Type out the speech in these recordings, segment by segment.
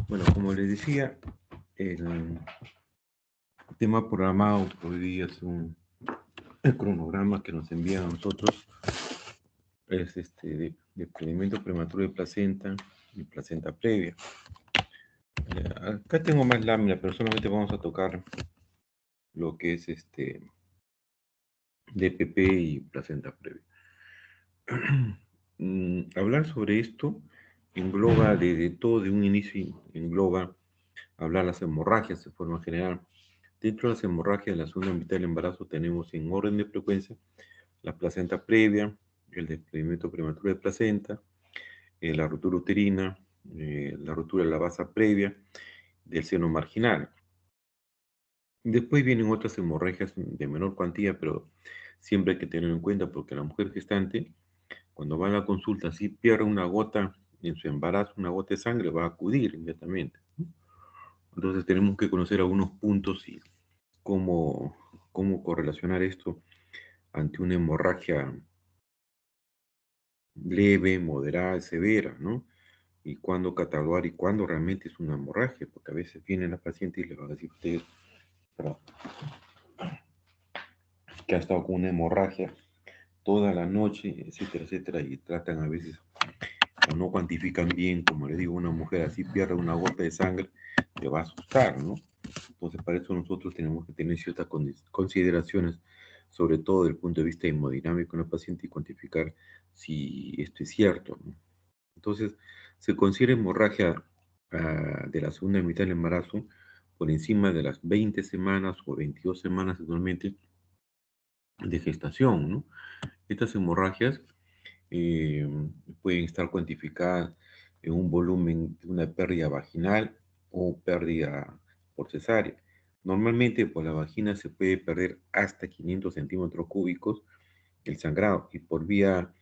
Bueno, como les decía, el tema programado por hoy día es el cronograma que nos envían a nosotros. Es de procedimiento prematuro de placenta y placenta previa. Acá tengo más láminas, pero solamente vamos a tocar lo que es DPP y placenta previa. Hablar sobre esto engloba de todo, de un inicio, engloba hablar las hemorragias de forma general. Dentro de las hemorragias de la segunda mitad del embarazo tenemos en orden de frecuencia la placenta previa, el desprendimiento prematuro de placenta, la rotura uterina, la rotura de la basa previa del seno marginal. Después vienen otras hemorragias de menor cuantía, pero siempre hay que tenerlo en cuenta porque la mujer gestante, cuando va a la consulta, si pierde una gota en su embarazo, una gota de sangre, va a acudir inmediatamente. Entonces tenemos que conocer algunos puntos y cómo correlacionar esto ante una hemorragia leve, moderada, severa, ¿no? Y cuándo catalogar y cuándo realmente es una hemorragia, porque a veces viene la paciente y le va a decir a usted que ha estado con una hemorragia toda la noche, etcétera, etcétera, y tratan a veces o no cuantifican bien, como le digo, una mujer así pierde una gota de sangre, te va a asustar, ¿no? Entonces, para eso nosotros tenemos que tener ciertas consideraciones, sobre todo desde el punto de vista hemodinámico en el paciente y cuantificar si esto es cierto, ¿no? Entonces, se considera hemorragia de la segunda mitad del embarazo por encima de las 20 semanas o 22 semanas actualmente de gestación, ¿no? Estas hemorragias eh, pueden estar cuantificadas en un volumen de una pérdida vaginal o pérdida por cesárea. Normalmente por la vagina se puede perder hasta 500 centímetros cúbicos el sangrado y por vía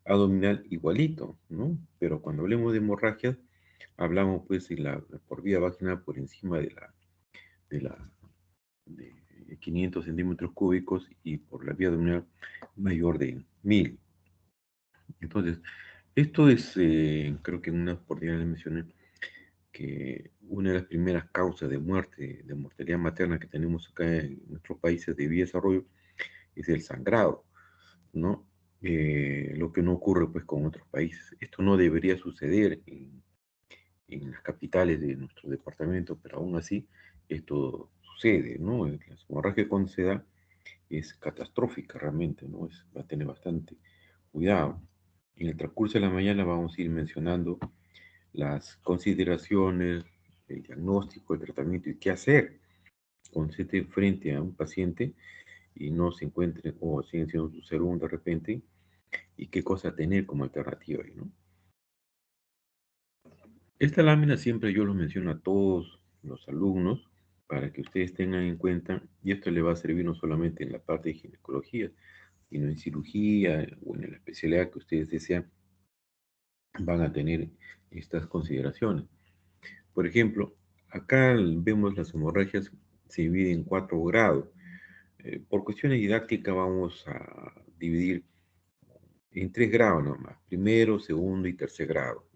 abdominal igualito, ¿no? Pero cuando hablemos de hemorragias, hablamos pues por vía vaginal por encima de la de 500 centímetros cúbicos y por la vía abdominal mayor de 1000. Entonces, esto es, creo que en una oportunidad les mencioné que una de las primeras causas de muerte, de mortalidad materna que tenemos acá en nuestros países de vía de desarrollo es el sangrado, ¿no? Lo que no ocurre pues con otros países. Esto no debería suceder en las capitales de nuestro departamento, pero aún así esto sucede, ¿no? La hemorragia cuando se da es catastrófica realmente, ¿no? Va a tener bastante cuidado. En el transcurso de la mañana vamos a ir mencionando las consideraciones, el diagnóstico, el tratamiento y qué hacer cuando se esté frente a un paciente y no se encuentre o sigue siendo su segundo de repente y qué cosa tener como alternativa ahí, ¿no? Esta lámina siempre yo lo menciono a todos los alumnos para que ustedes tengan en cuenta y esto le va a servir no solamente en la parte de ginecología, sino en cirugía o en la especialidad que ustedes desean, van a tener estas consideraciones. Por ejemplo, acá vemos las hemorragias se dividen en 4 grados. Por cuestiones didácticas vamos a dividir en 3 grados nomás, primero, segundo y tercer grado.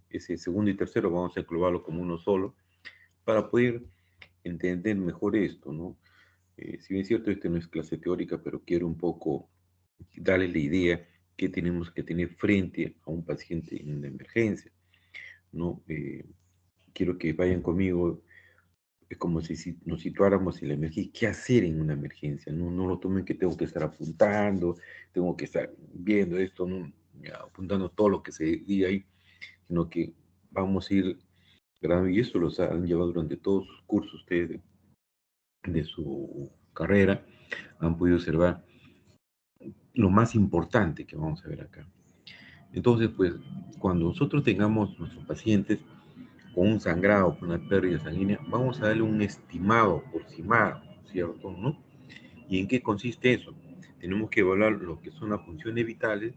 Ese segundo y tercero vamos a englobarlo como uno solo para poder entender mejor esto, ¿no? Si bien es cierto, este no es clase teórica, pero quiero un poco darles la idea que tenemos que tener frente a un paciente en una emergencia, ¿no? Quiero que vayan conmigo, es como si nos situáramos en la emergencia, ¿qué hacer en una emergencia? No, no lo tomen que tengo que estar apuntando, tengo que estar viendo esto, ¿no? Apuntando todo lo que se diga ahí, sino que vamos a ir grabando, y esto los han llevado durante todos sus cursos ustedes de su carrera, han podido observar lo más importante que vamos a ver acá. Entonces, pues, cuando nosotros tengamos nuestros pacientes con un sangrado, con una pérdida sanguínea, vamos a darle un estimado aproximado, ¿cierto? ¿No? ¿Y en qué consiste eso? Tenemos que evaluar lo que son las funciones vitales,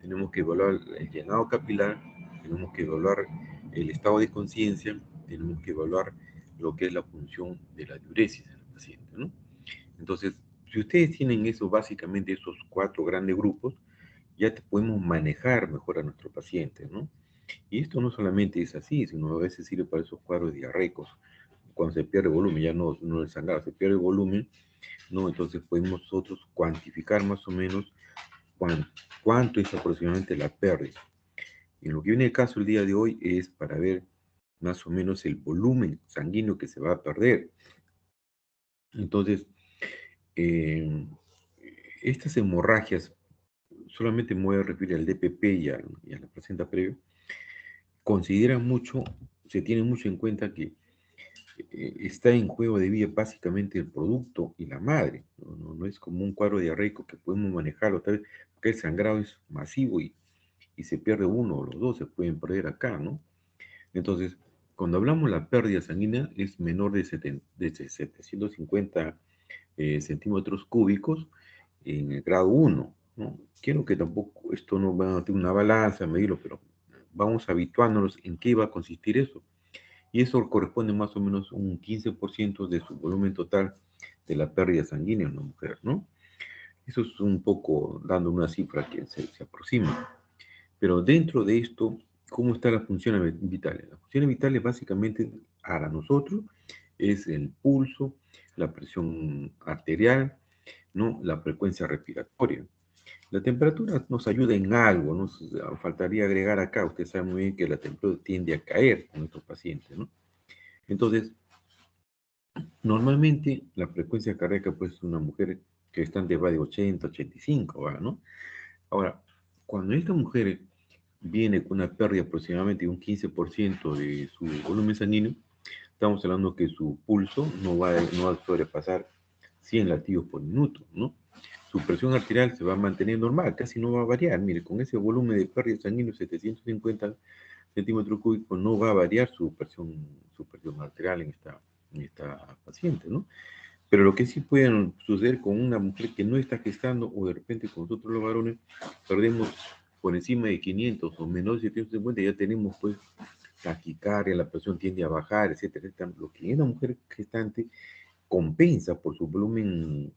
tenemos que evaluar el llenado capilar, tenemos que evaluar el estado de conciencia, tenemos que evaluar lo que es la función de la diuresis del paciente, ¿no? Entonces, si ustedes tienen eso, básicamente esos 4 grandes grupos, ya te podemos manejar mejor a nuestro paciente, ¿no? Y esto no solamente es así, sino a veces sirve para esos cuadros diarreicos. Cuando se pierde volumen, ya no el sangrado, se pierde volumen, ¿no? Entonces podemos nosotros cuantificar más o menos cuánto es aproximadamente la pérdida. Y lo que viene el caso el día de hoy es para ver más o menos el volumen sanguíneo que se va a perder. Entonces, eh, estas hemorragias, solamente me voy a referir al DPP y a la placenta previa, consideran mucho, se tiene mucho en cuenta que está en juego de vida básicamente el producto y la madre. No es como un cuadro diarreico que podemos manejarlo, tal vez, porque el sangrado es masivo y se pierde uno o los dos, se pueden perder acá, ¿no? Entonces, cuando hablamos de la pérdida sanguínea, es menor de 750 centímetros cúbicos en el grado 1, ¿no? Quiero que tampoco, esto no va a tener una balanza, medirlo, pero vamos habituándonos en qué va a consistir eso. Y eso corresponde más o menos a un 15% de su volumen total de la pérdida sanguínea en una mujer, ¿no? Eso es un poco dando una cifra que se aproxima. Pero dentro de esto, ¿cómo está la función vital? La función vital básicamente para nosotros es el pulso, la presión arterial, ¿no? La frecuencia respiratoria. La temperatura nos ayuda en algo, ¿no? Faltaría agregar acá, usted sabe muy bien que la temperatura tiende a caer en nuestros pacientes, ¿no? Entonces, normalmente la frecuencia cardíaca, pues una mujer que está va de 80, 85, ¿va? ¿No? Ahora, cuando esta mujer viene con una pérdida aproximadamente de un 15% de su volumen sanguíneo, estamos hablando que su pulso no va a sobrepasar 100 latidos por minuto, ¿no? Su presión arterial se va a mantener normal, casi no va a variar. Mire, con ese volumen de pérdida sanguíneo, 750 centímetros cúbicos, no va a variar su presión arterial en esta paciente, ¿no? Pero lo que sí puede suceder con una mujer que no está gestando o de repente con nosotros los varones perdemos por encima de 500 o menos de 750, ya tenemos pues taquicardia, la presión tiende a bajar, etcétera, etcétera. Lo que una mujer gestante compensa por su volumen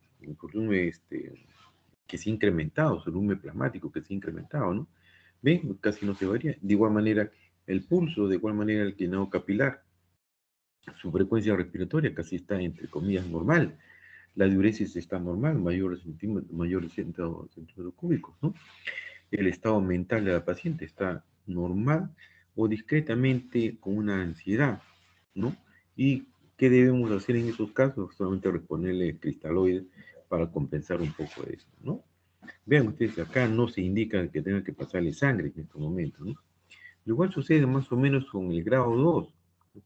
que se ha incrementado, su volumen plasmático que se ha incrementado, ¿no? ¿Ven? Casi no se varía. De igual manera, el pulso, de igual manera el llenado capilar, su frecuencia respiratoria casi está, entre comillas, normal. La diuresis está normal, mayor de 100 centímetros cúbicos, ¿no? El estado mental de la paciente está normal o discretamente con una ansiedad, ¿no? ¿Y qué debemos hacer en esos casos? Solamente responderle cristaloides para compensar un poco de esto, ¿no? Vean ustedes, acá no se indica que tenga que pasarle sangre en estos momentos, ¿no? Igual sucede más o menos con el grado 2.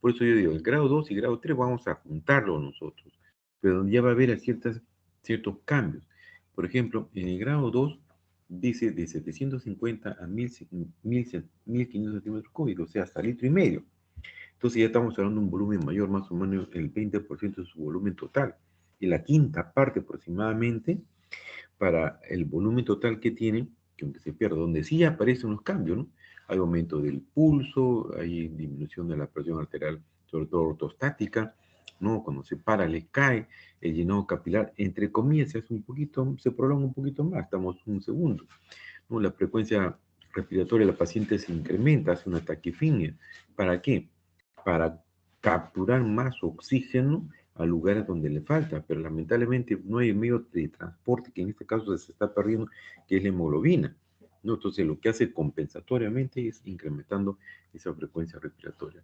Por eso yo digo, el grado 2 y grado 3 vamos a juntarlo nosotros, pero ya va a haber ciertos cambios. Por ejemplo, en el grado 2 dice de 750 a 1500 centímetros cúbicos, o sea, hasta litro y medio. Entonces ya estamos hablando de un volumen mayor, más o menos el 20% de su volumen total. Y la quinta parte aproximadamente para el volumen total que tiene, que aunque se pierde, donde sí aparecen los cambios, ¿no? Hay aumento del pulso, hay disminución de la presión arterial, sobre todo ortostática, ¿no? Cuando se para, le cae, el llenado capilar, entre comillas, se hace un poquito, se prolonga un poquito más, estamos un segundo, ¿no? La frecuencia respiratoria de la paciente se incrementa, hace una taquifinia. ¿Para qué? Para capturar más oxígeno a lugares donde le falta, pero lamentablemente no hay medio de transporte que en este caso se está perdiendo, que es la hemoglobina, ¿no? Entonces lo que hace compensatoriamente es incrementando esa frecuencia respiratoria.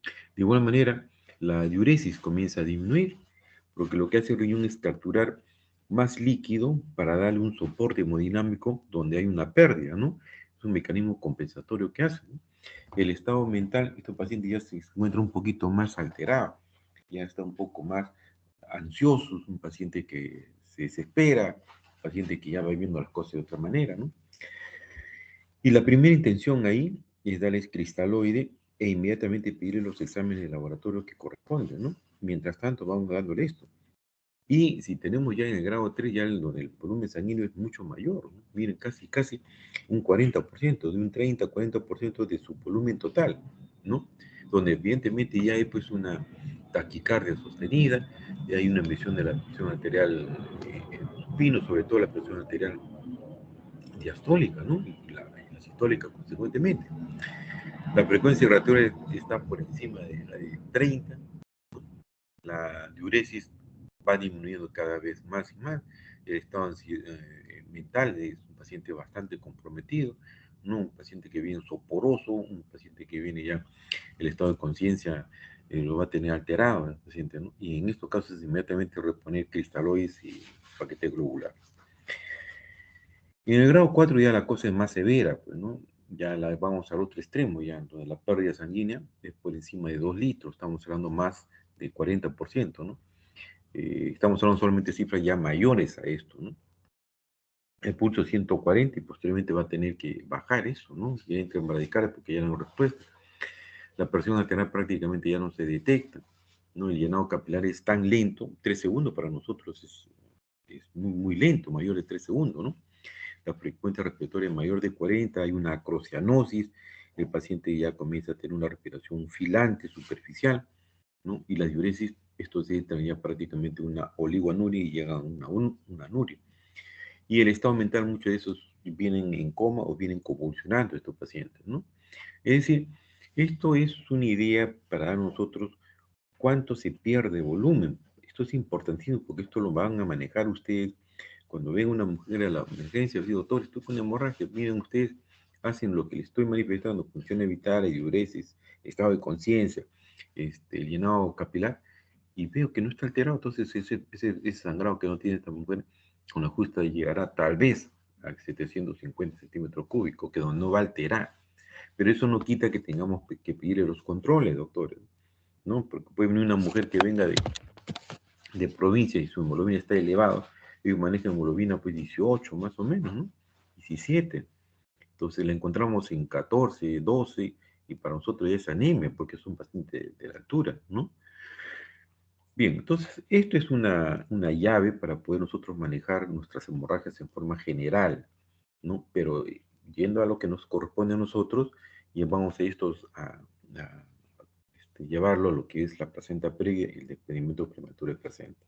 De igual manera, la diuresis comienza a disminuir, porque lo que hace el riñón es capturar más líquido para darle un soporte hemodinámico donde hay una pérdida, ¿no? Es un mecanismo compensatorio que hace, ¿no? El estado mental, este paciente ya se encuentra un poquito más alterado, ya está un poco más ansioso, es un paciente que se desespera, un paciente que ya va viendo las cosas de otra manera, ¿no? Y la primera intención ahí es darles cristaloide e inmediatamente pedirle los exámenes de laboratorio que corresponden, ¿no? Mientras tanto, vamos dándole esto. Y si tenemos ya en el grado 3, ya donde el volumen sanguíneo es mucho mayor, ¿no? Miren, casi un 40%, de un 30, 40% de su volumen total, ¿no? Donde evidentemente ya hay pues una taquicardia sostenida, y hay una medición de la presión arterial supino, sobre todo la presión arterial diastólica, ¿no? Y la sistólica, consecuentemente. La frecuencia irradiatoria está por encima de la de 30, la diuresis va disminuyendo cada vez más y más, el estado mental es un paciente bastante comprometido, no un paciente que viene soporoso, un paciente que viene ya, el estado de conciencia lo va a tener alterado el paciente, ¿no? Y en estos casos inmediatamente reponer cristaloides y paquete globular. Y en el grado 4 ya la cosa es más severa, pues, ¿no? Ya vamos al otro extremo, ya, donde la pérdida sanguínea es por encima de 2 litros, estamos hablando más del 40%, ¿no? Estamos hablando solamente de cifras ya mayores a esto, ¿no? El pulso 140 y posteriormente va a tener que bajar eso, ¿no? Ya entra en bradicardia porque ya no hay respuesta. La presión arterial prácticamente ya no se detecta, ¿no? El llenado capilar es tan lento, 3 segundos para nosotros es muy, muy lento, mayor de 3 segundos, ¿no? La frecuencia respiratoria mayor de 40, hay una acrocianosis, el paciente ya comienza a tener una respiración filante, superficial, ¿no? Y la diuresis, esto se ya prácticamente una oligoanuria y llega a una anuria. Y el estado mental, muchos de esos vienen en coma o vienen convulsionando estos pacientes, ¿no? Es decir, esto es una idea para nosotros cuánto se pierde volumen. Esto es importantísimo porque esto lo van a manejar ustedes cuando ven una mujer a la emergencia. Les digo, doctor, estoy con hemorragia. Miren, ustedes hacen lo que les estoy manifestando: funciones vitales, diuresis, estado de conciencia, el llenado capilar, y veo que no está alterado. Entonces, ese sangrado que no tiene esta mujer, con la justa llegará tal vez a 750 centímetros cúbicos, que no va a alterar. Pero eso no quita que tengamos que pedirle los controles, doctores, ¿no? Porque puede venir una mujer que venga de provincia y su hemoglobina está elevado, ellos manejan hemoglobina pues 18 más o menos, ¿no? 17. Entonces la encontramos en 14, 12, y para nosotros ya es anemia porque son pacientes de la altura, ¿no? Bien, entonces esto es una llave para poder nosotros manejar nuestras hemorragias en forma general, ¿no? Pero yendo a lo que nos corresponde a nosotros, llevamos a estos llevarlo a lo que es la placenta previa y el desprendimiento prematuro de placenta.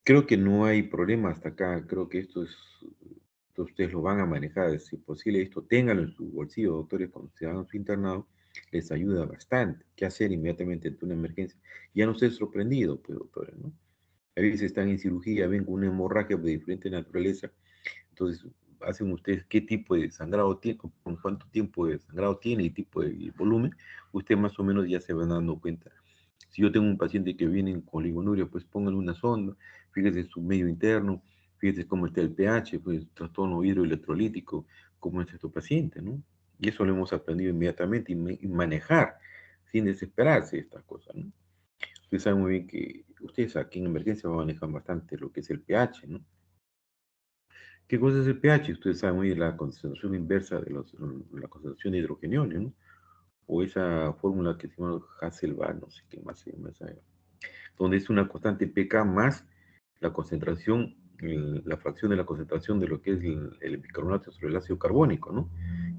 Creo que no hay problema hasta acá. Creo que esto ustedes lo van a manejar. Si es posible, esto ténganlo en su bolsillo, doctores, cuando se hagan su internado, les ayuda bastante. ¿Qué hacer inmediatamente ante una emergencia? Ya no ser sorprendido, pues, doctores, ¿no? A veces están en cirugía, ven con una hemorragia de diferente naturaleza, entonces hacen ustedes qué tipo de sangrado tiene, con cuánto tiempo de sangrado tiene y tipo de volumen, usted más o menos ya se van dando cuenta. Si yo tengo un paciente que viene con oligonuria, pues pónganle una sonda, fíjese su medio interno, fíjese cómo está el pH, pues trastorno hidroelectrolítico, cómo es este paciente, ¿no? Y eso lo hemos aprendido inmediatamente y manejar sin desesperarse estas cosas, ¿no? Ustedes saben muy bien que ustedes aquí en emergencia manejan bastante lo que es el pH, ¿no? ¿Qué cosa es el pH? Ustedes saben muy bien la concentración inversa de la concentración de hidrogeniones, ¿no? O esa fórmula que se llama Hasselbalch, no sé qué más se llama esa, donde es una constante pK más la concentración, la fracción de la concentración de lo que es el bicarbonato sobre el ácido carbónico, ¿no?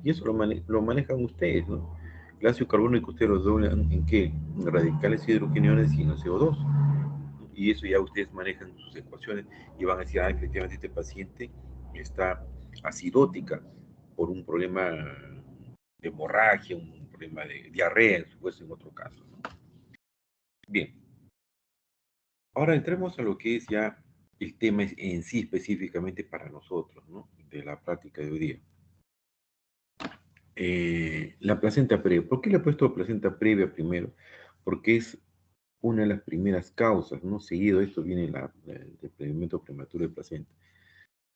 Y eso lo manejan ustedes, ¿no? El ácido carbónico ustedes lo doblan en qué? En radicales hidrogeniones y en el CO2. Y eso ya ustedes manejan sus ecuaciones y van a decir, ah, efectivamente este paciente está acidótica por un problema de hemorragia, un problema de diarrea, en supuesto, en otro caso, ¿no? Bien, ahora entremos a lo que es ya el tema en sí específicamente para nosotros, ¿no? De la práctica de hoy día. La placenta previa. ¿Por qué le he puesto placenta previa primero? Porque es una de las primeras causas, ¿no? Seguido de esto viene el desprendimiento prematuro de placenta.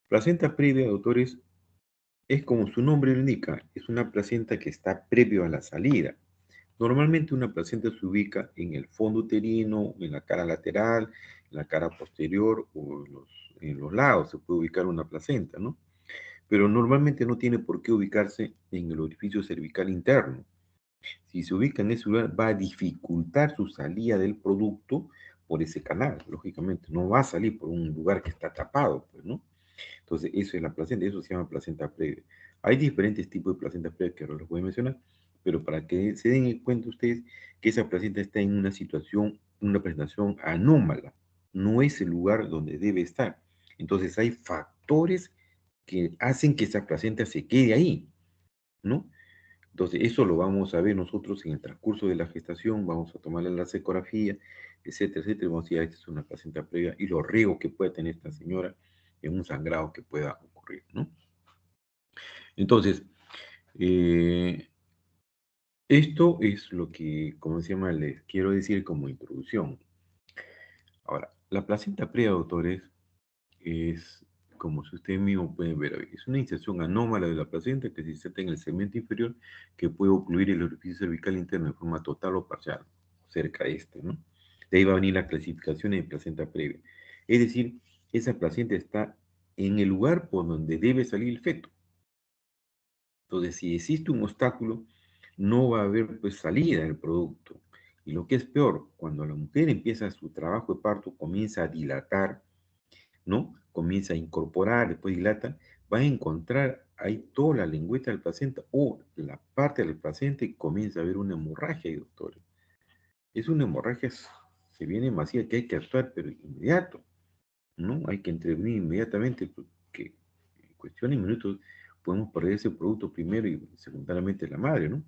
Placenta previa, doctores, es como su nombre lo indica, es una placenta que está previo a la salida. Normalmente una placenta se ubica en el fondo uterino, en la cara lateral, en la cara posterior o en los lados se puede ubicar una placenta, ¿no? Pero normalmente no tiene por qué ubicarse en el orificio cervical interno. Si se ubica en ese lugar, va a dificultar su salida del producto por ese canal, lógicamente. No va a salir por un lugar que está tapado, pues, ¿no? Entonces, eso es la placenta, eso se llama placenta previa. Hay diferentes tipos de placenta previa que ahora los voy a mencionar, pero para que se den cuenta ustedes que esa placenta está en una situación una presentación anómala, no es el lugar donde debe estar. Entonces hay factores que hacen que esa placenta se quede ahí, ¿no? Entonces eso lo vamos a ver nosotros en el transcurso de la gestación, vamos a tomarle la ecografía, etcétera, etcétera, vamos a decir, esta es una placenta previa y los riesgos que puede tener esta señora en un sangrado que pueda ocurrir, ¿no? Entonces, eh, esto es lo que, como se llama, les quiero decir como introducción. Ahora, la placenta previa, doctores, es, como si ustedes mismos pueden ver, es una inserción anómala de la placenta que se inserta en el segmento inferior que puede ocluir el orificio cervical interno de forma total o parcial, cerca de este, ¿no? De ahí va a venir la clasificación de placenta previa. Es decir, esa placenta está en el lugar por donde debe salir el feto. Entonces, si existe un obstáculo, no va a haber pues salida del producto. Y lo que es peor, cuando la mujer empieza su trabajo de parto, comienza a dilatar, ¿no? Comienza a incorporar, después dilata, va a encontrar ahí toda la lengüeta del placenta o la parte del placenta y comienza a haber una hemorragia, doctores. Es una hemorragia, se viene masiva que hay que actuar, pero inmediato, ¿no? Hay que intervenir inmediatamente porque en cuestión de minutos podemos perder ese producto primero y secundariamente la madre, ¿no?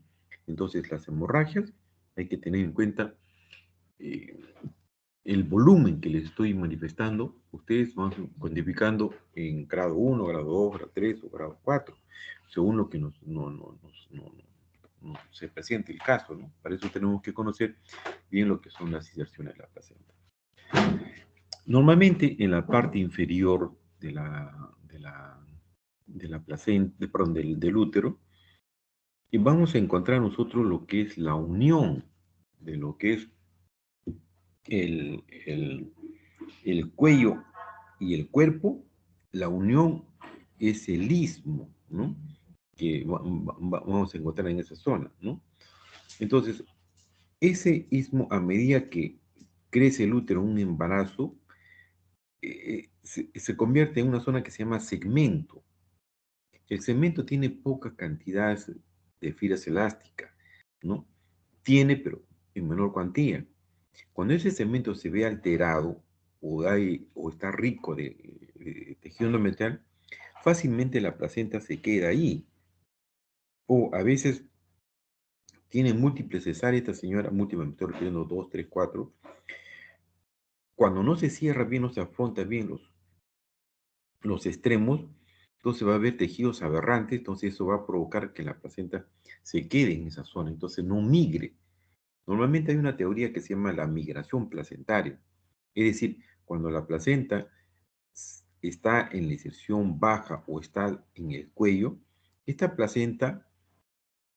Entonces las hemorragias hay que tener en cuenta eh, el volumen que les estoy manifestando, ustedes van cuantificando en grado 1, grado 2, grado 3 o grado 4, según lo que se presente el caso, ¿no? Para eso tenemos que conocer bien lo que son las inserciones de la placenta. Normalmente en la parte inferior de la placenta, perdón, del útero, y vamos a encontrar nosotros lo que es la unión de lo que es el, el, el cuello y el cuerpo, la unión es el istmo, ¿no? Que vamos a encontrar en esa zona, ¿no? Entonces, ese istmo, a medida que crece el útero en un embarazo, se convierte en una zona que se llama segmento. El segmento tiene poca cantidad de fibras elásticas, ¿no? Tiene, pero en menor cuantía. Cuando ese segmento se ve alterado o está rico de tejido endometrial, fácilmente la placenta se queda ahí. O a veces tiene múltiples cesáreas, esta señora, múltiples, me estoy refiriendo 2, 3, 4. Cuando no se cierra bien, no se afronta bien los extremos, entonces va a haber tejidos aberrantes, entonces eso va a provocar que la placenta se quede en esa zona, entonces no migre. Normalmente hay una teoría que se llama la migración placentaria, es decir, cuando la placenta está en la inserción baja o está en el cuello, esta placenta,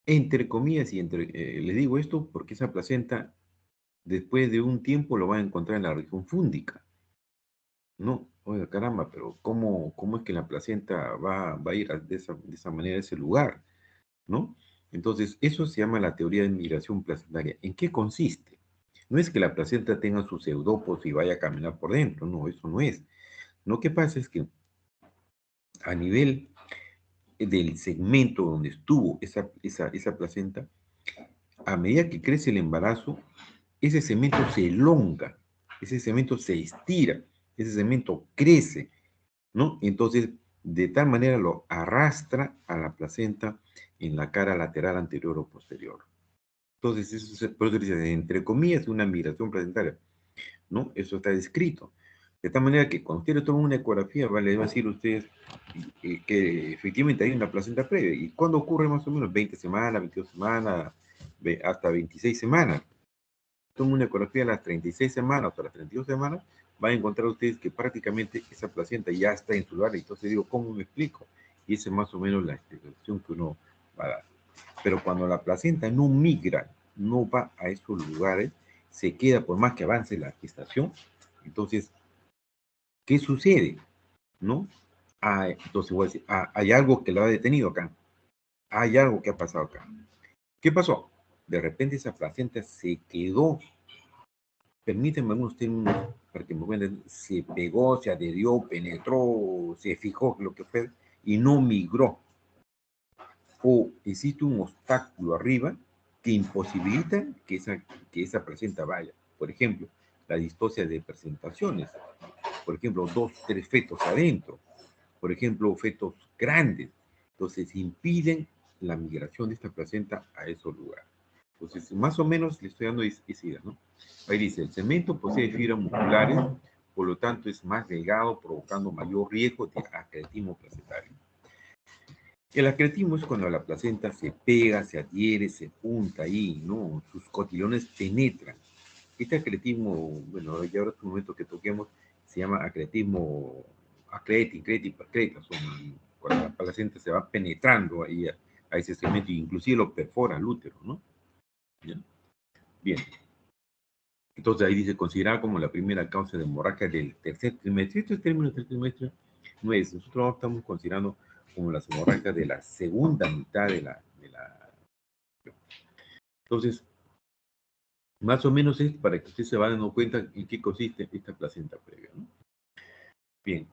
entre comillas, les digo esto porque esa placenta después de un tiempo lo va a encontrar en la región fúndica. No, oiga, caramba, pero ¿cómo es que la placenta va a ir de esa manera a ese lugar? ¿No? Entonces, eso se llama la teoría de migración placentaria. ¿En qué consiste? No es que la placenta tenga sus pseudopos y vaya a caminar por dentro, no, eso no es. Lo que pasa es que a nivel del segmento donde estuvo esa placenta, a medida que crece el embarazo, ese segmento se elonga, ese segmento se estira, ese segmento crece, ¿no? Entonces, de tal manera lo arrastra a la placenta en la cara lateral anterior o posterior. Entonces, por eso dice, entre comillas, una migración placentaria, ¿no? Eso está descrito. De tal manera que cuando ustedes toman una ecografía, le va a decir a ustedes que efectivamente hay una placenta previa. ¿Y cuándo ocurre más o menos? 20 semanas, 22 semanas, hasta 26 semanas. Toman una ecografía a las 36 semanas o a las 32 semanas, van a encontrar ustedes que prácticamente esa placenta ya está en su lugar. Entonces digo, ¿cómo me explico? Y esa es más o menos la explicación que uno va a dar. Pero cuando la placenta no migra, no va a esos lugares, se queda por más que avance la gestación, entonces, ¿qué sucede? ¿No? Entonces voy a decir, hay algo que lo ha detenido acá. Hay algo que ha pasado acá. ¿Qué pasó? De repente esa placenta se quedó, permítanme algunos términos para que me cuenten, se pegó, se adherió, penetró, se fijó lo que fue y no migró. O existe un obstáculo arriba que imposibilita que esa placenta vaya. Por ejemplo, la distosia de presentaciones. Por ejemplo, 2, 3 fetos adentro. Por ejemplo, fetos grandes. Entonces, impiden la migración de esta placenta a esos lugares. Entonces, más o menos le estoy dando esa idea, ¿no? Ahí dice, el cemento posee fibras musculares, por lo tanto es más delgado, provocando mayor riesgo de acretismo placentario. El acretismo es cuando la placenta se pega, se adhiere, se junta ahí, ¿no? Sus cotilones penetran. Este acretismo, bueno, ya ahora es un momento que toquemos, se llama acretismo, son cuando la placenta se va penetrando ahí a ese segmento, inclusive lo perfora el útero, ¿no? ¿Ya? Bien. Entonces ahí dice, considerada como la primera causa de hemorragia del tercer trimestre. Este término del tercer trimestre no es, nosotros estamos considerando como las hemorragias de la segunda mitad de la. Entonces, más o menos es para que usted se vaya dando cuenta en qué consiste esta placenta previa, ¿no? Bien,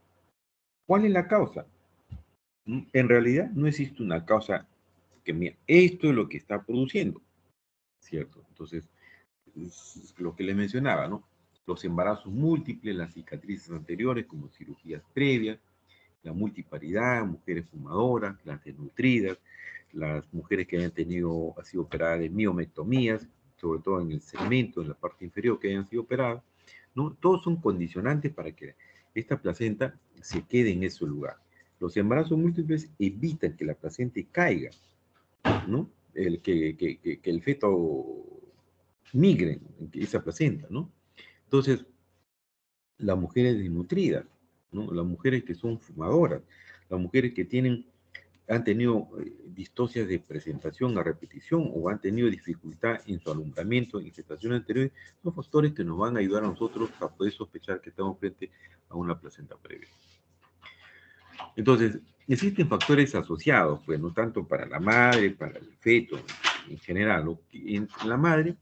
¿cuál es la causa? En realidad no existe una causa que, mira, esto es lo que está produciendo, ¿cierto? Entonces, es lo que le mencionaba, ¿no? Los embarazos múltiples, las cicatrices anteriores como cirugías previas, la multiparidad, mujeres fumadoras, las desnutridas, las mujeres que hayan tenido, ha sido operadas de miomectomías, sobre todo en el segmento, en la parte inferior que hayan sido operadas, ¿no? Todos son condicionantes para que esta placenta se quede en ese lugar. Los embarazos múltiples evitan que la placenta caiga, ¿no? Que el feto migre en esa placenta, ¿no? Entonces, las mujeres desnutridas, ¿no? Las mujeres que son fumadoras, las mujeres que han tenido distocias de presentación a repetición o han tenido dificultad en su alumbramiento en gestación anterior, son factores que nos van a ayudar a nosotros a poder sospechar que estamos frente a una placenta previa. Entonces, existen factores asociados, pues, no tanto para la madre, para el feto en general, ¿no? En la madre,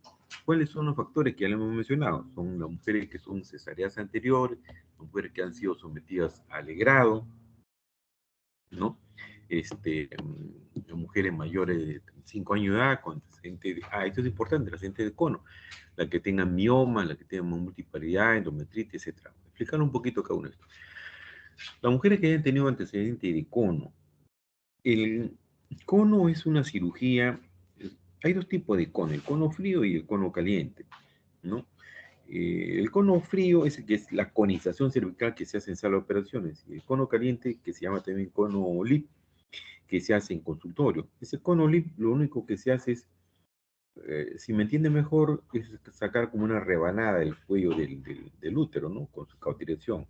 ¿cuáles son los factores que ya le hemos mencionado? Son las mujeres que son cesáreas anteriores, las mujeres que han sido sometidas al legrado, ¿no? Mujeres mayores de 5 años de edad, con antecedentes de, esto es importante, el antecedente de cono, la que tengan mioma, la que tengan multiparidad, endometritis, etc. Explicar un poquito cada uno de estos. Las mujeres que hayan tenido antecedente de cono, el cono es una cirugía, hay dos tipos de cono, el cono frío y el cono caliente, ¿no? El cono frío es la conización cervical que se hace en sala de operaciones, y el cono caliente, que se llama también cono LIP, que se hace en consultorio. Ese cono LIP, lo único que se hace es, si me entiende mejor, es sacar como una rebanada del cuello del útero, ¿no? Con su cautelación.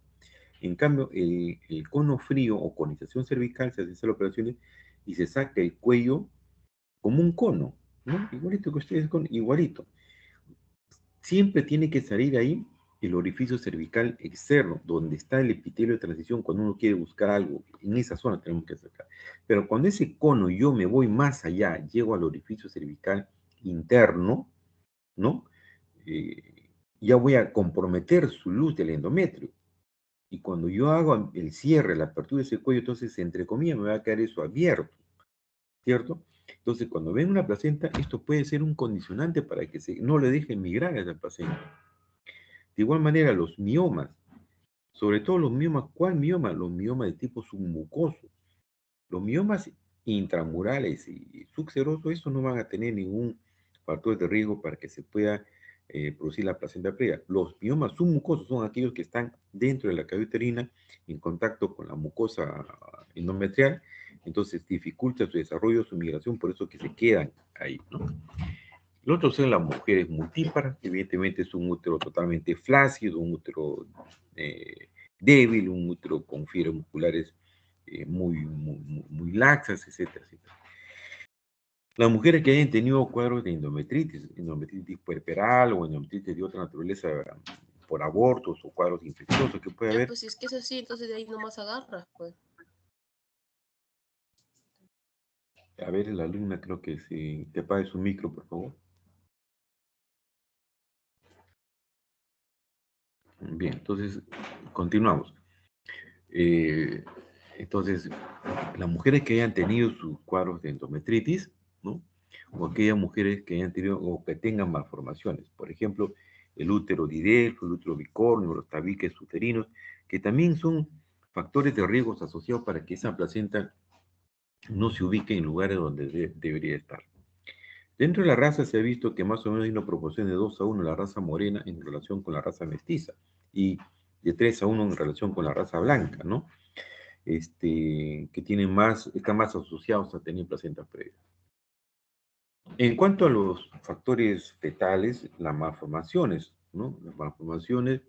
En cambio, el cono frío o conización cervical se hace en sala de operaciones y se saca el cuello como un cono, ¿no? Igualito que ustedes, igualito. Siempre tiene que salir ahí el orificio cervical externo, donde está el epitelio de transición. Cuando uno quiere buscar algo, en esa zona tenemos que sacar. Pero cuando ese cono yo me voy más allá, llego al orificio cervical interno, ¿no? Ya voy a comprometer su luz del endometrio. Y cuando yo hago el cierre, la apertura de ese cuello, entonces, entre comillas, me va a quedar eso abierto, ¿cierto? Entonces, cuando ven una placenta, esto puede ser un condicionante para que no le dejen migrar a esa placenta. De igual manera, los miomas, sobre todo los miomas, ¿cuál mioma? Los miomas de tipo submucoso. Los miomas intramurales y subserosos, estos no van a tener ningún factor de riesgo para que se pueda producir la placenta previa. Los miomas submucosos son aquellos que están dentro de la cavidad uterina en contacto con la mucosa endometrial, entonces dificulta su desarrollo, su migración, por eso que se quedan ahí, ¿no? Lo otro son las mujeres multíparas, evidentemente es un útero totalmente flácido, un útero débil, un útero con fibras musculares muy laxas, etcétera, etcétera. Las mujeres que hayan tenido cuadros de endometritis puerperal o endometritis de otra naturaleza por abortos o cuadros infecciosos que puede haber. Pues si es que eso sí, entonces de ahí nomás agarra, pues. A ver, la alumna creo que si te apague su micro, por favor. Bien, entonces continuamos. Entonces, las mujeres que hayan tenido sus cuadros de endometritis, ¿no? O aquellas mujeres que hayan tenido o que tengan malformaciones. Por ejemplo, el útero didelfo, el útero bicornio, los tabiques uterinos, que también son factores de riesgos asociados para que esa placenta no se ubique en lugares donde debería estar. Dentro de la raza se ha visto que más o menos hay una proporción de 2:1 la raza morena en relación con la raza mestiza y de 3:1 en relación con la raza blanca, ¿no? Que tienen están más asociados a tener placentas previas. En cuanto a los factores fetales, las malformaciones, ¿no? Las malformaciones,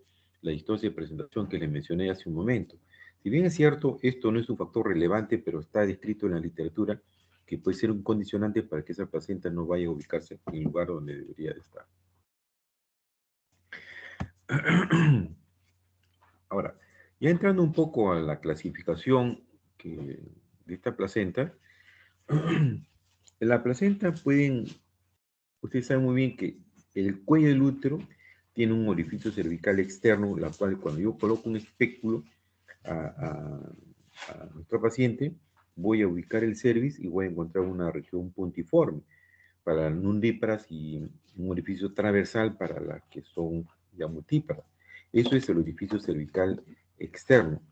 la historia de presentación que les mencioné hace un momento. Si bien es cierto, esto no es un factor relevante, pero está descrito en la literatura que puede ser un condicionante para que esa placenta no vaya a ubicarse en el lugar donde debería de estar. Ahora, ya entrando un poco a la clasificación de esta placenta, la placenta ustedes saben muy bien que el cuello del útero tiene un orificio cervical externo, la cual cuando yo coloco un espéculo a nuestro paciente, voy a ubicar el cervix y voy a encontrar una región puntiforme para las nudíparas y un orificio transversal para las que son ya multíparas. Eso es el orificio cervical externo.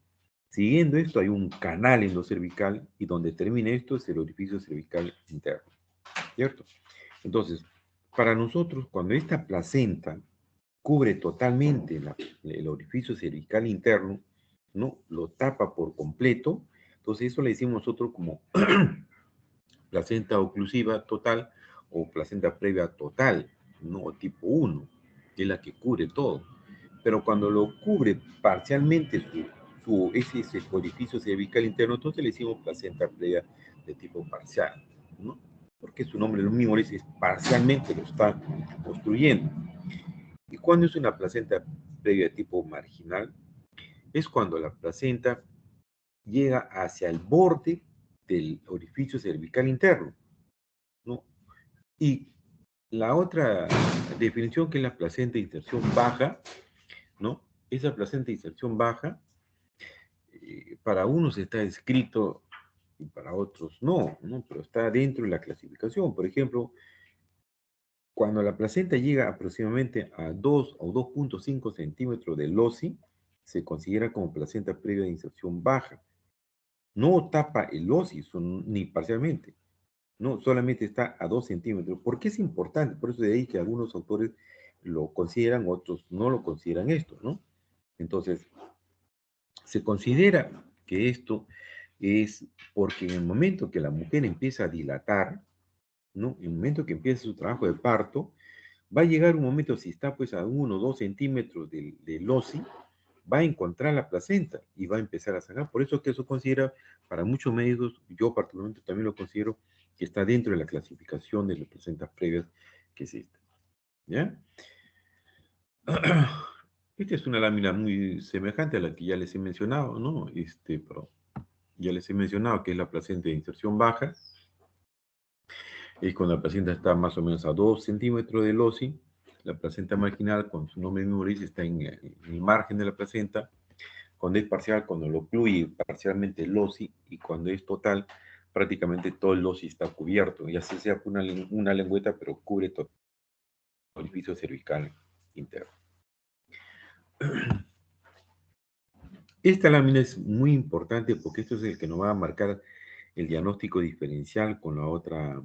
Siguiendo esto hay un canal endocervical y donde termina esto es el orificio cervical interno, ¿cierto? Entonces, para nosotros, cuando esta placenta cubre totalmente el orificio cervical interno, ¿no? Lo tapa por completo, entonces eso le decimos nosotros como placenta oclusiva total o placenta previa total, ¿no? Tipo 1, que es la que cubre todo. Pero cuando lo cubre parcialmente ese orificio cervical interno, entonces le decimos placenta previa de tipo parcial, ¿no? Porque su nombre lo mismo dice, parcialmente lo está construyendo. ¿Y cuándo es una placenta previa de tipo marginal? Es cuando la placenta llega hacia el borde del orificio cervical interno, ¿no? Y la otra definición que es la placenta de inserción baja, ¿no? Esa placenta de inserción baja, para unos está escrito y para otros no, ¿no? Pero está dentro de la clasificación. Por ejemplo, cuando la placenta llega aproximadamente a 2 o 2.5 centímetros del OSI, se considera como placenta previa de inserción baja. No tapa el OSI ni parcialmente, no, solamente está a 2 centímetros. ¿Por qué es importante? Por eso de ahí que algunos autores lo consideran, otros no lo consideran esto, ¿no? Entonces, se considera que esto es porque en el momento que la mujer empieza a dilatar, ¿no? En el momento que empieza su trabajo de parto, va a llegar un momento, si está pues a 1 o 2 centímetros del OSI, va a encontrar la placenta y va a empezar a sangrar. Por eso es que eso considera, para muchos médicos, yo particularmente también lo considero, que está dentro de la clasificación de las placentas previas que existen. ¿Ya? Esta es una lámina muy semejante a la que ya les he mencionado, ¿no? Pero ya les he mencionado que es la placenta de inserción baja. Es cuando la placenta está más o menos a 2 centímetros del OSI. La placenta marginal, con su nombre mismo dice, está en el margen de la placenta. Cuando es parcial, cuando lo ocluye parcialmente el OSI, y cuando es total, prácticamente todo el OSI está cubierto, ya sea una lengüeta, pero cubre todo el orificio cervical interno. Esta lámina es muy importante porque esto es el que nos va a marcar el diagnóstico diferencial con la otra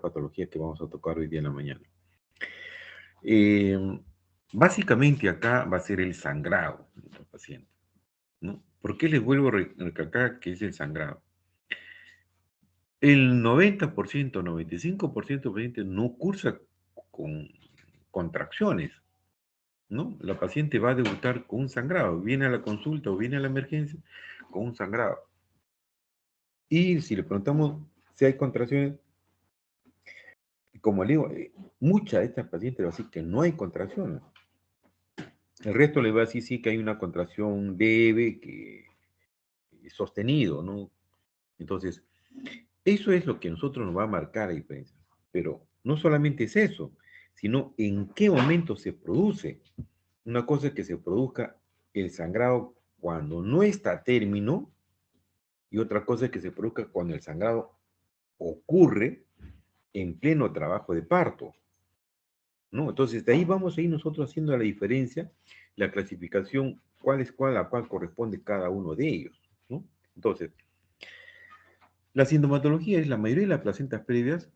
patología que vamos a tocar hoy día en la mañana. Básicamente acá va a ser el sangrado del paciente, ¿no? ¿Por qué les vuelvo a recalcar que es el sangrado? El 90%, 95% de pacientes no cursa con contracciones, ¿no? La paciente va a debutar con un sangrado, viene a la consulta o viene a la emergencia con un sangrado. Y si le preguntamos si hay contracciones, como le digo, muchas de estas pacientes le va a decir que no hay contracciones. El resto le va a decir sí que hay una contracción leve, que es sostenido, ¿no? Entonces, eso es lo que a nosotros nos va a marcar la diferencia. Pero no solamente es eso, sino en qué momento se produce. Una cosa es que se produzca el sangrado cuando no está a término y otra cosa es que se produzca cuando el sangrado ocurre en pleno trabajo de parto. ¿no? Entonces, de ahí vamos a ir nosotros haciendo la diferencia, la clasificación, cuál es cuál, a cuál corresponde cada uno de ellos, ¿no? Entonces, la sintomatología es la mayoría de las placentas previas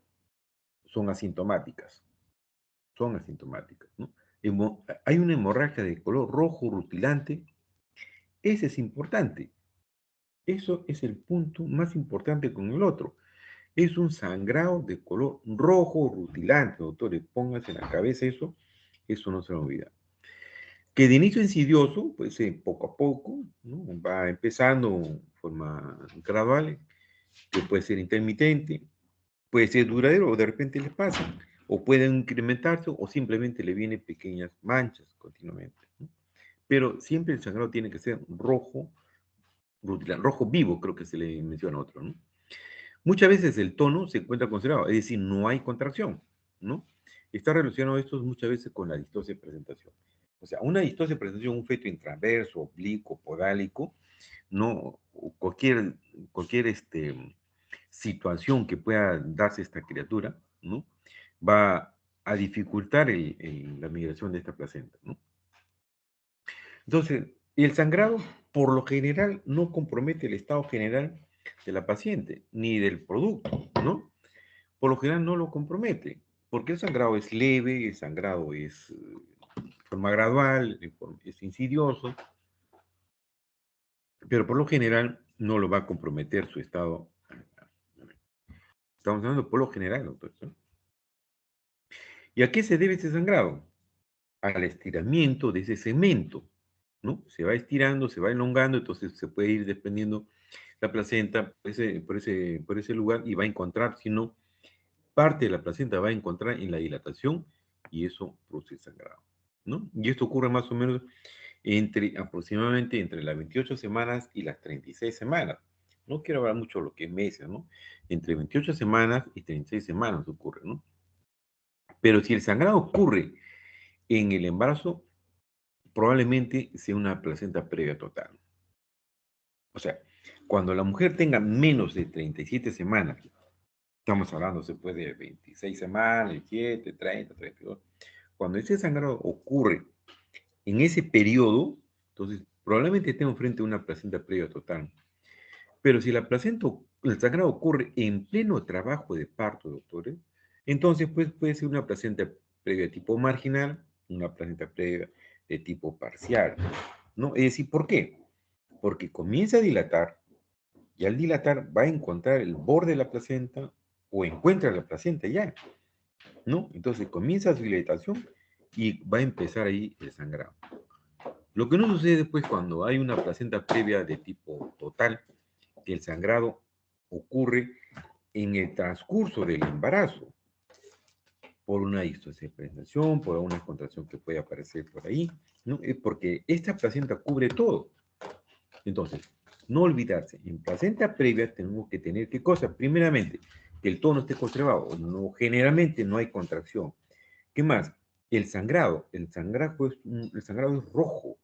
son asintomáticas, ¿no? Hay una hemorragia de color rojo rutilante, ese es importante, eso es el punto más importante con el otro. Es un sangrado de color rojo rutilante, doctores, pónganse en la cabeza eso no se lo olvida. Que de inicio insidioso, pues poco a poco, ¿no? Va empezando de forma gradual, que puede ser intermitente, puede ser duradero o de repente les pasa, o pueden incrementarse o simplemente le vienen pequeñas manchas continuamente, ¿no? Pero siempre el sangrado tiene que ser rojo, rojo vivo, creo que se le menciona a otro, ¿no? Muchas veces el tono se encuentra conservado, es decir, no hay contracción, ¿no? Está relacionado esto muchas veces con la distosia de presentación. O sea, una distosia de presentación, un feto intraverso, oblicuo, podálico, no, cualquier situación que pueda darse esta criatura, ¿no? Va a dificultar la migración de esta placenta, ¿no? Entonces, el sangrado, por lo general, no compromete el estado general de la paciente, ni del producto, ¿no? Por lo general no lo compromete, porque el sangrado es leve, el sangrado es de forma gradual, es insidioso, pero por lo general no lo va a comprometer su estado. Estamos hablando por lo general, doctor, ¿no? ¿Y a qué se debe ese sangrado? Al estiramiento de ese cemento, ¿no? Se va estirando, se va elongando, entonces se puede ir desprendiendo la placenta por ese lugar y va a encontrar, si no, parte de la placenta va a encontrar en la dilatación y eso produce sangrado, ¿no? Y esto ocurre más o menos aproximadamente entre las 28 semanas y las 36 semanas. No quiero hablar mucho de lo que es meses, ¿no? Entre 28 semanas y 36 semanas ocurre, ¿no? Pero si el sangrado ocurre en el embarazo, probablemente sea una placenta previa total. O sea, cuando la mujer tenga menos de 37 semanas, estamos hablando después de 26 semanas, 27, 30, 32, cuando ese sangrado ocurre en ese periodo, entonces probablemente estemos frente a una placenta previa total. Pero si el sangrado ocurre en pleno trabajo de parto, doctores, entonces pues, puede ser una placenta previa de tipo marginal, una placenta previa de tipo parcial, ¿no? Es decir, ¿por qué? Porque comienza a dilatar y al dilatar va a encontrar el borde de la placenta o encuentra la placenta ya, ¿no? Entonces comienza su dilatación y va a empezar ahí el sangrado. Lo que no sucede después cuando hay una placenta previa de tipo total, que el sangrado ocurre en el transcurso del embarazo, por una histosepresentación, por una contracción que puede aparecer por ahí, ¿no? Es porque esta placenta cubre todo. Entonces, no olvidarse, en placenta previa tenemos que tener qué cosa. Primeramente, que el tono esté conservado. No, generalmente no hay contracción. ¿Qué más? El sangrado es rojo,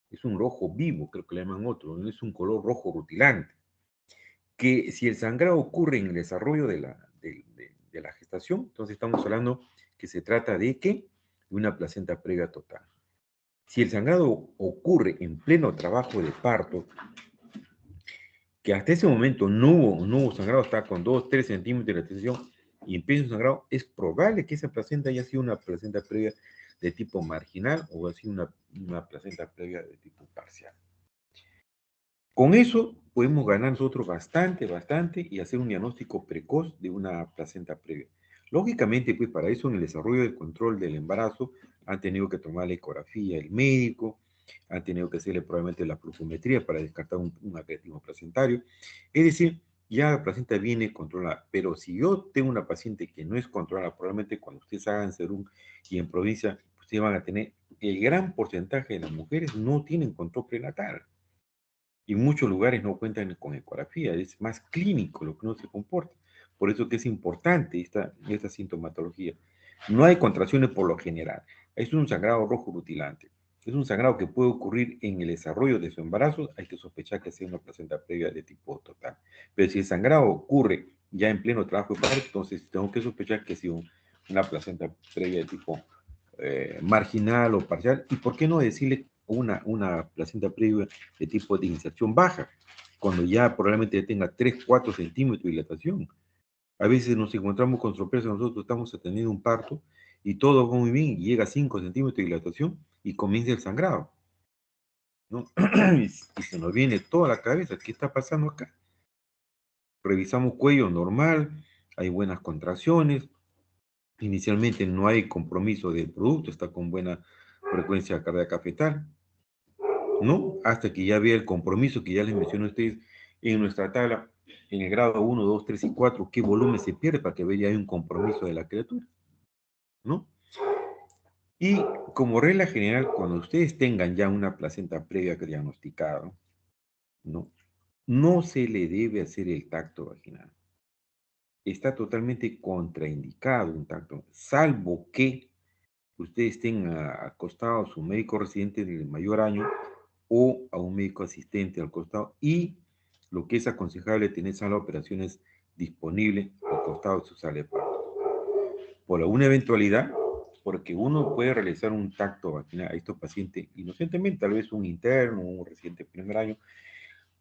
es un rojo vivo, creo que le llaman otro, no es un color rojo rutilante. Que si el sangrado ocurre en el desarrollo de la gestación, entonces estamos hablando que se trata de ¿qué? De una placenta previa total. Si el sangrado ocurre en pleno trabajo de parto, que hasta ese momento no hubo sangrado, está con 2, 3 centímetros de extensión y empieza un sangrado, es probable que esa placenta haya sido una placenta previa de tipo marginal o haya sido una placenta previa de tipo parcial. Con eso podemos ganar nosotros bastante y hacer un diagnóstico precoz de una placenta previa. Lógicamente, pues para eso en el desarrollo del control del embarazo han tenido que tomar la ecografía el médico, han tenido que hacerle probablemente la flujometría para descartar un acretismo placentario. Es decir, ya la placenta viene controlada, pero si yo tengo una paciente que no es controlada, probablemente cuando ustedes hagan serum y en provincia, ustedes van a tener el gran porcentaje de las mujeres no tienen control prenatal. Y en muchos lugares no cuentan con ecografía, es más clínico lo que uno se comporta. Por eso que es importante esta sintomatología. No hay contracciones por lo general. Es un sangrado rojo rutilante. Es un sangrado que puede ocurrir en el desarrollo de su embarazo. Hay que sospechar que sea una placenta previa de tipo total. Pero si el sangrado ocurre ya en pleno trabajo de parto, entonces tengo que sospechar que sea una placenta previa de tipo marginal o parcial, y por qué no decirle una placenta previa de tipo de inserción baja, cuando ya probablemente tenga 3, 4 centímetros de dilatación. A veces nos encontramos con sorpresa, nosotros estamos atendiendo un parto y todo va muy bien y llega a 5 centímetros de dilatación y comienza el sangrado, ¿no? Y se nos viene toda la cabeza, ¿qué está pasando acá? Revisamos cuello normal, hay buenas contracciones, inicialmente no hay compromiso del producto, está con buena frecuencia cardíaca fetal, ¿no? Hasta que ya vea el compromiso que ya les mencioné a ustedes en nuestra tabla, en el grado 1, 2, 3 y 4, qué volumen se pierde para que vea ya hay un compromiso de la criatura, ¿no? Y como regla general, cuando ustedes tengan ya una placenta previa diagnosticada, ¿no? No se le debe hacer el tacto vaginal. Está totalmente contraindicado un tacto, salvo que ustedes tengan acostado a su médico residente de mayor año o a un médico asistente al costado, y lo que es aconsejable tener sala de operaciones disponible al costado de su sala de parto. Por alguna eventualidad, porque uno puede realizar un tacto vaginal a estos pacientes inocentemente, tal vez un interno, un residente de primer año,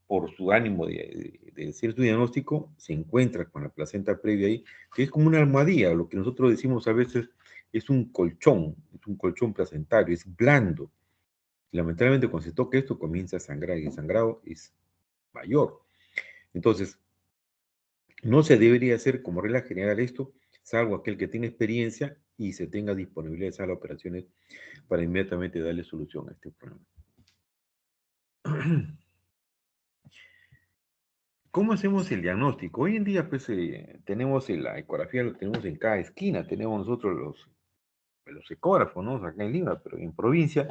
por su ánimo de hacer su diagnóstico, se encuentra con la placenta previa ahí, que es como una almohadilla, lo que nosotros decimos a veces es un colchón placentario, es blando. Lamentablemente cuando se toca esto comienza a sangrar y el sangrado es mayor. Entonces, no se debería hacer como regla general esto, salvo aquel que tiene experiencia y se tenga disponibilidad de sala de operaciones para inmediatamente darle solución a este problema. ¿Cómo hacemos el diagnóstico? Hoy en día, pues, tenemos la ecografía, lo tenemos en cada esquina, tenemos nosotros los ecógrafos, ¿no? Acá en Lima, pero en provincia,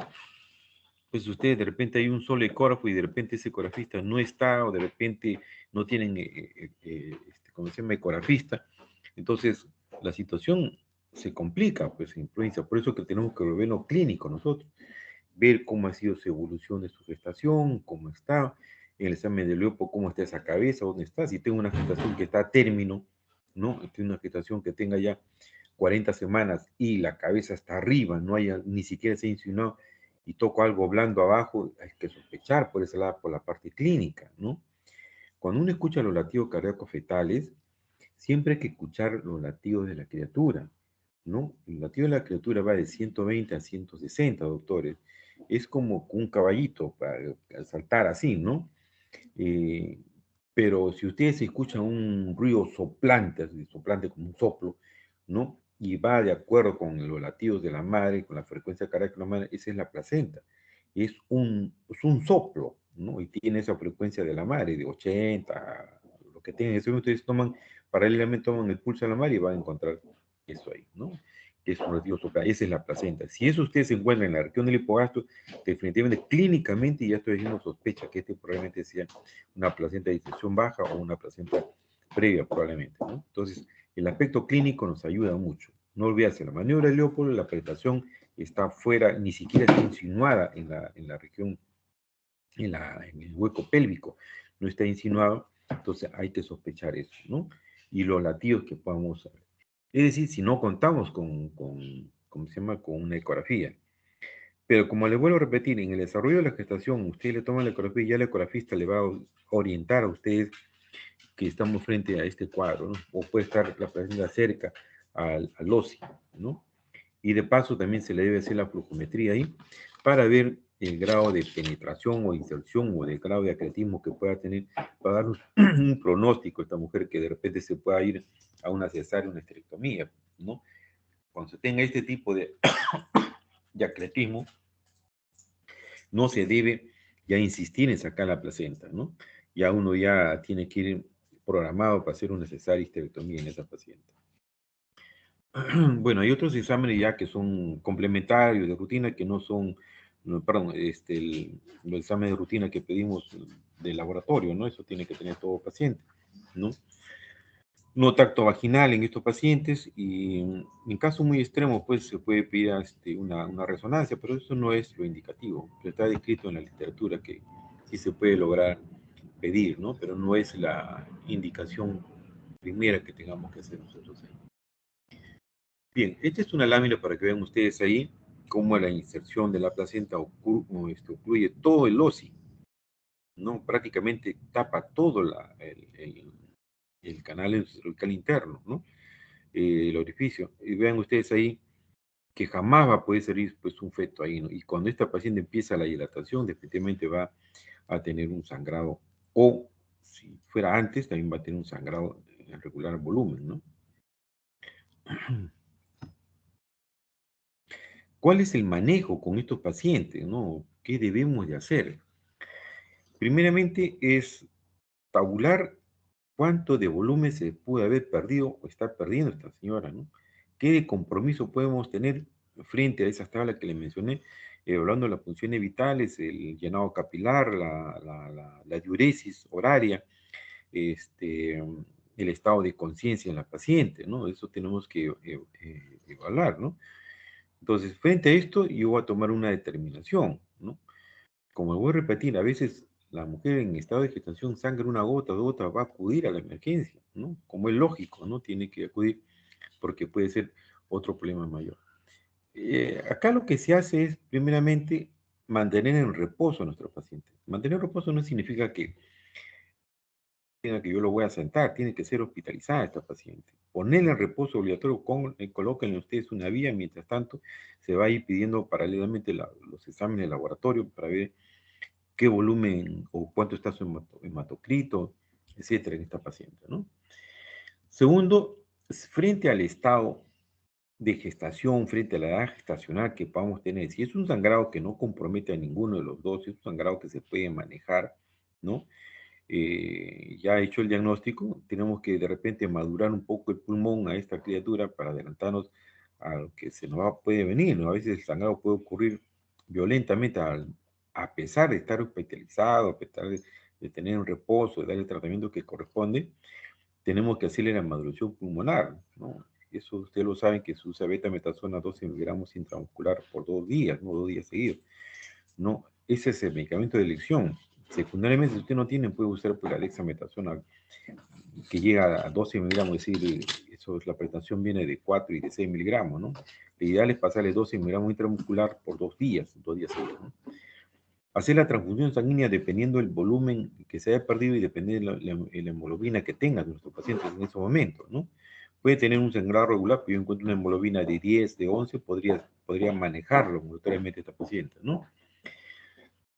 pues ustedes de repente hay un solo ecógrafo y de repente ese ecografista no está, o de repente no tienen, ¿cómo se llama? Ecografista. Entonces, la situación se complica, pues, en provincia. Por eso que tenemos que verlo clínico nosotros, ver cómo ha sido su evolución de su gestación, cómo está, en el examen de Leopo, cómo está esa cabeza, dónde está, si tengo una gestación que está a término, ¿no? Tiene una gestación que tenga ya 40 semanas y la cabeza está arriba, no haya, ni siquiera se ha insinuado y toco algo blando abajo, hay que sospechar por ese lado, por la parte clínica, ¿no? Cuando uno escucha los latidos cardíacos fetales, siempre hay que escuchar los latidos de la criatura, ¿no? El latido de la criatura va de 120 a 160, doctores. Es como un caballito para saltar así, ¿no? Eh, pero si ustedes escuchan un ruido soplante, así, soplante como un soplo, ¿no? Y va de acuerdo con los latidos de la madre, con la frecuencia cardíaca de la madre, esa es la placenta. Es un soplo, ¿no? Y tiene esa frecuencia de la madre, de 80, lo que tienen. Eso ustedes toman, paralelamente toman el pulso de la madre y van a encontrar eso ahí, ¿no? Que es un latido soplante. Esa es la placenta. Si eso ustedes se encuentran en la región del hipogastro, definitivamente, clínicamente, ya estoy diciendo sospecha que este probablemente sea una placenta de distensión baja o una placenta previa probablemente, ¿no? Entonces, el aspecto clínico nos ayuda mucho. No olvidarse, la maniobra de Leopold, la penetración está fuera, ni siquiera está insinuada en la región, en el hueco pélvico, no está insinuado, entonces hay que sospechar eso, ¿no? Y los latidos que podamos ver. Es decir, si no contamos ¿cómo se llama? Con una ecografía. Pero como les vuelvo a repetir, en el desarrollo de la gestación, usted le toma la ecografía y ya el ecografista le va a orientar a ustedes que estamos frente a este cuadro, ¿no? O puede estar la placenta cerca al OSI, ¿no? Y de paso también se le debe hacer la flujometría ahí para ver el grado de penetración o inserción o el grado de acretismo que pueda tener, para darnos un pronóstico a esta mujer que de repente se pueda ir a una cesárea, una esterectomía, ¿no? Cuando se tenga este tipo de acretismo, no se debe ya insistir en sacar la placenta, ¿no? Ya uno ya tiene que ir programado para hacer una cesárea histerectomía en esa paciente. Bueno, hay otros exámenes ya que son complementarios de rutina, que no son, no, perdón, los exámenes de rutina que pedimos de laboratorio, ¿no? Eso tiene que tener todo paciente, ¿no? No tacto vaginal en estos pacientes y en caso muy extremo, pues se puede pedir una resonancia, pero eso no es lo indicativo. Está descrito en la literatura que sí se puede lograr pedir, ¿no? Pero no es la indicación primera que tengamos que hacer nosotros. Bien, esta es una lámina para que vean ustedes ahí cómo la inserción de la placenta ocluye todo el OSI, ¿no? Prácticamente tapa todo el canal cervical interno, ¿no? El orificio. Y vean ustedes ahí que jamás va a poder salir pues, un feto ahí, ¿no? Y cuando esta paciente empieza la dilatación, definitivamente va a tener un sangrado, o si fuera antes, también va a tener un sangrado en regular volumen, ¿no? ¿Cuál es el manejo con estos pacientes, no? ¿Qué debemos de hacer? Primeramente es tabular cuánto de volumen se puede haber perdido o está perdiendo esta señora, ¿no? ¿Qué de compromiso podemos tener frente a esas tablas que le mencioné, hablando de las funciones vitales, el llenado capilar, la diuresis horaria, el estado de conciencia en la paciente, ¿no? Eso tenemos que evaluar, ¿no? Entonces, frente a esto, yo voy a tomar una determinación, ¿no? Como voy a repetir, a veces la mujer en estado de gestación sangra una gota, dos gotas, va a acudir a la emergencia, ¿no? Como es lógico, ¿no? Tiene que acudir porque puede ser otro problema mayor. Acá lo que se hace es, primeramente, mantener en reposo a nuestro paciente. Mantener en reposo no significa que tenga que yo lo voy a sentar, tiene que ser hospitalizada esta paciente. Ponerle en reposo obligatorio, colóquenle ustedes una vía, mientras tanto se va a ir pidiendo paralelamente los exámenes de laboratorio para ver qué volumen o cuánto está su hematocrito, etcétera, en esta paciente, ¿no? Segundo, frente al estado de gestación, frente a la edad gestacional que podamos tener, si es un sangrado que no compromete a ninguno de los dos, si es un sangrado que se puede manejar, ¿no? Ya hecho el diagnóstico, tenemos que de repente madurar un poco el pulmón a esta criatura para adelantarnos a lo que se nos puede venir, ¿no? A veces el sangrado puede ocurrir violentamente a pesar de estar hospitalizado, a pesar de tener un reposo, de dar el tratamiento que corresponde, tenemos que hacerle la maduración pulmonar, ¿no? Eso ustedes lo saben que se usa betametasona 12 miligramos intramuscular por 2 días, ¿no? 2 días seguidos, ¿no? Ese es el medicamento de elección. Secundariamente, si usted no tiene, puede usar pues, la dexametasona que llega a 12 miligramos, es decir, eso, la presentación viene de 4 y de 6 miligramos, ¿no? Lo ideal es pasarle 12 miligramos intramuscular por 2 días seguidos, ¿no? Hacer la transfusión sanguínea dependiendo del volumen que se haya perdido y dependiendo de la hemoglobina que tenga nuestro paciente en ese momento, ¿no? Puede tener un sangrado regular, pero yo encuentro una hemoglobina de 10, de 11, podría manejarlo ambulatoriamente esta paciente, ¿no?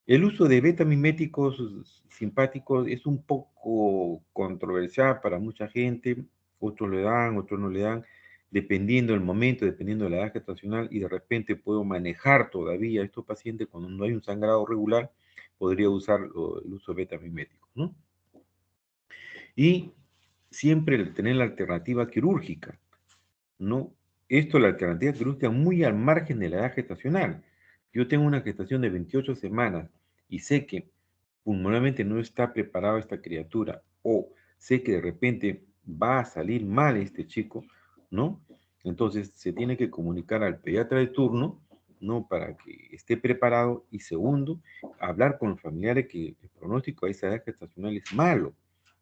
El uso de betamiméticos simpáticos es un poco controversial para mucha gente, otros le dan, otros no le dan, dependiendo del momento, dependiendo de la edad gestacional, y de repente puedo manejar todavía a estos pacientes cuando no hay un sangrado regular, podría usar el uso de betamiméticos, ¿no? Y siempre tener la alternativa quirúrgica, ¿no? Esto, la alternativa quirúrgica, muy al margen de la edad gestacional. Yo tengo una gestación de 28 semanas y sé que pulmonalmente no está preparada esta criatura, o sé que de repente va a salir mal este chico, ¿no? Entonces se tiene que comunicar al pediatra de turno, ¿no? Para que esté preparado, y segundo, hablar con los familiares que el pronóstico a esa edad gestacional es malo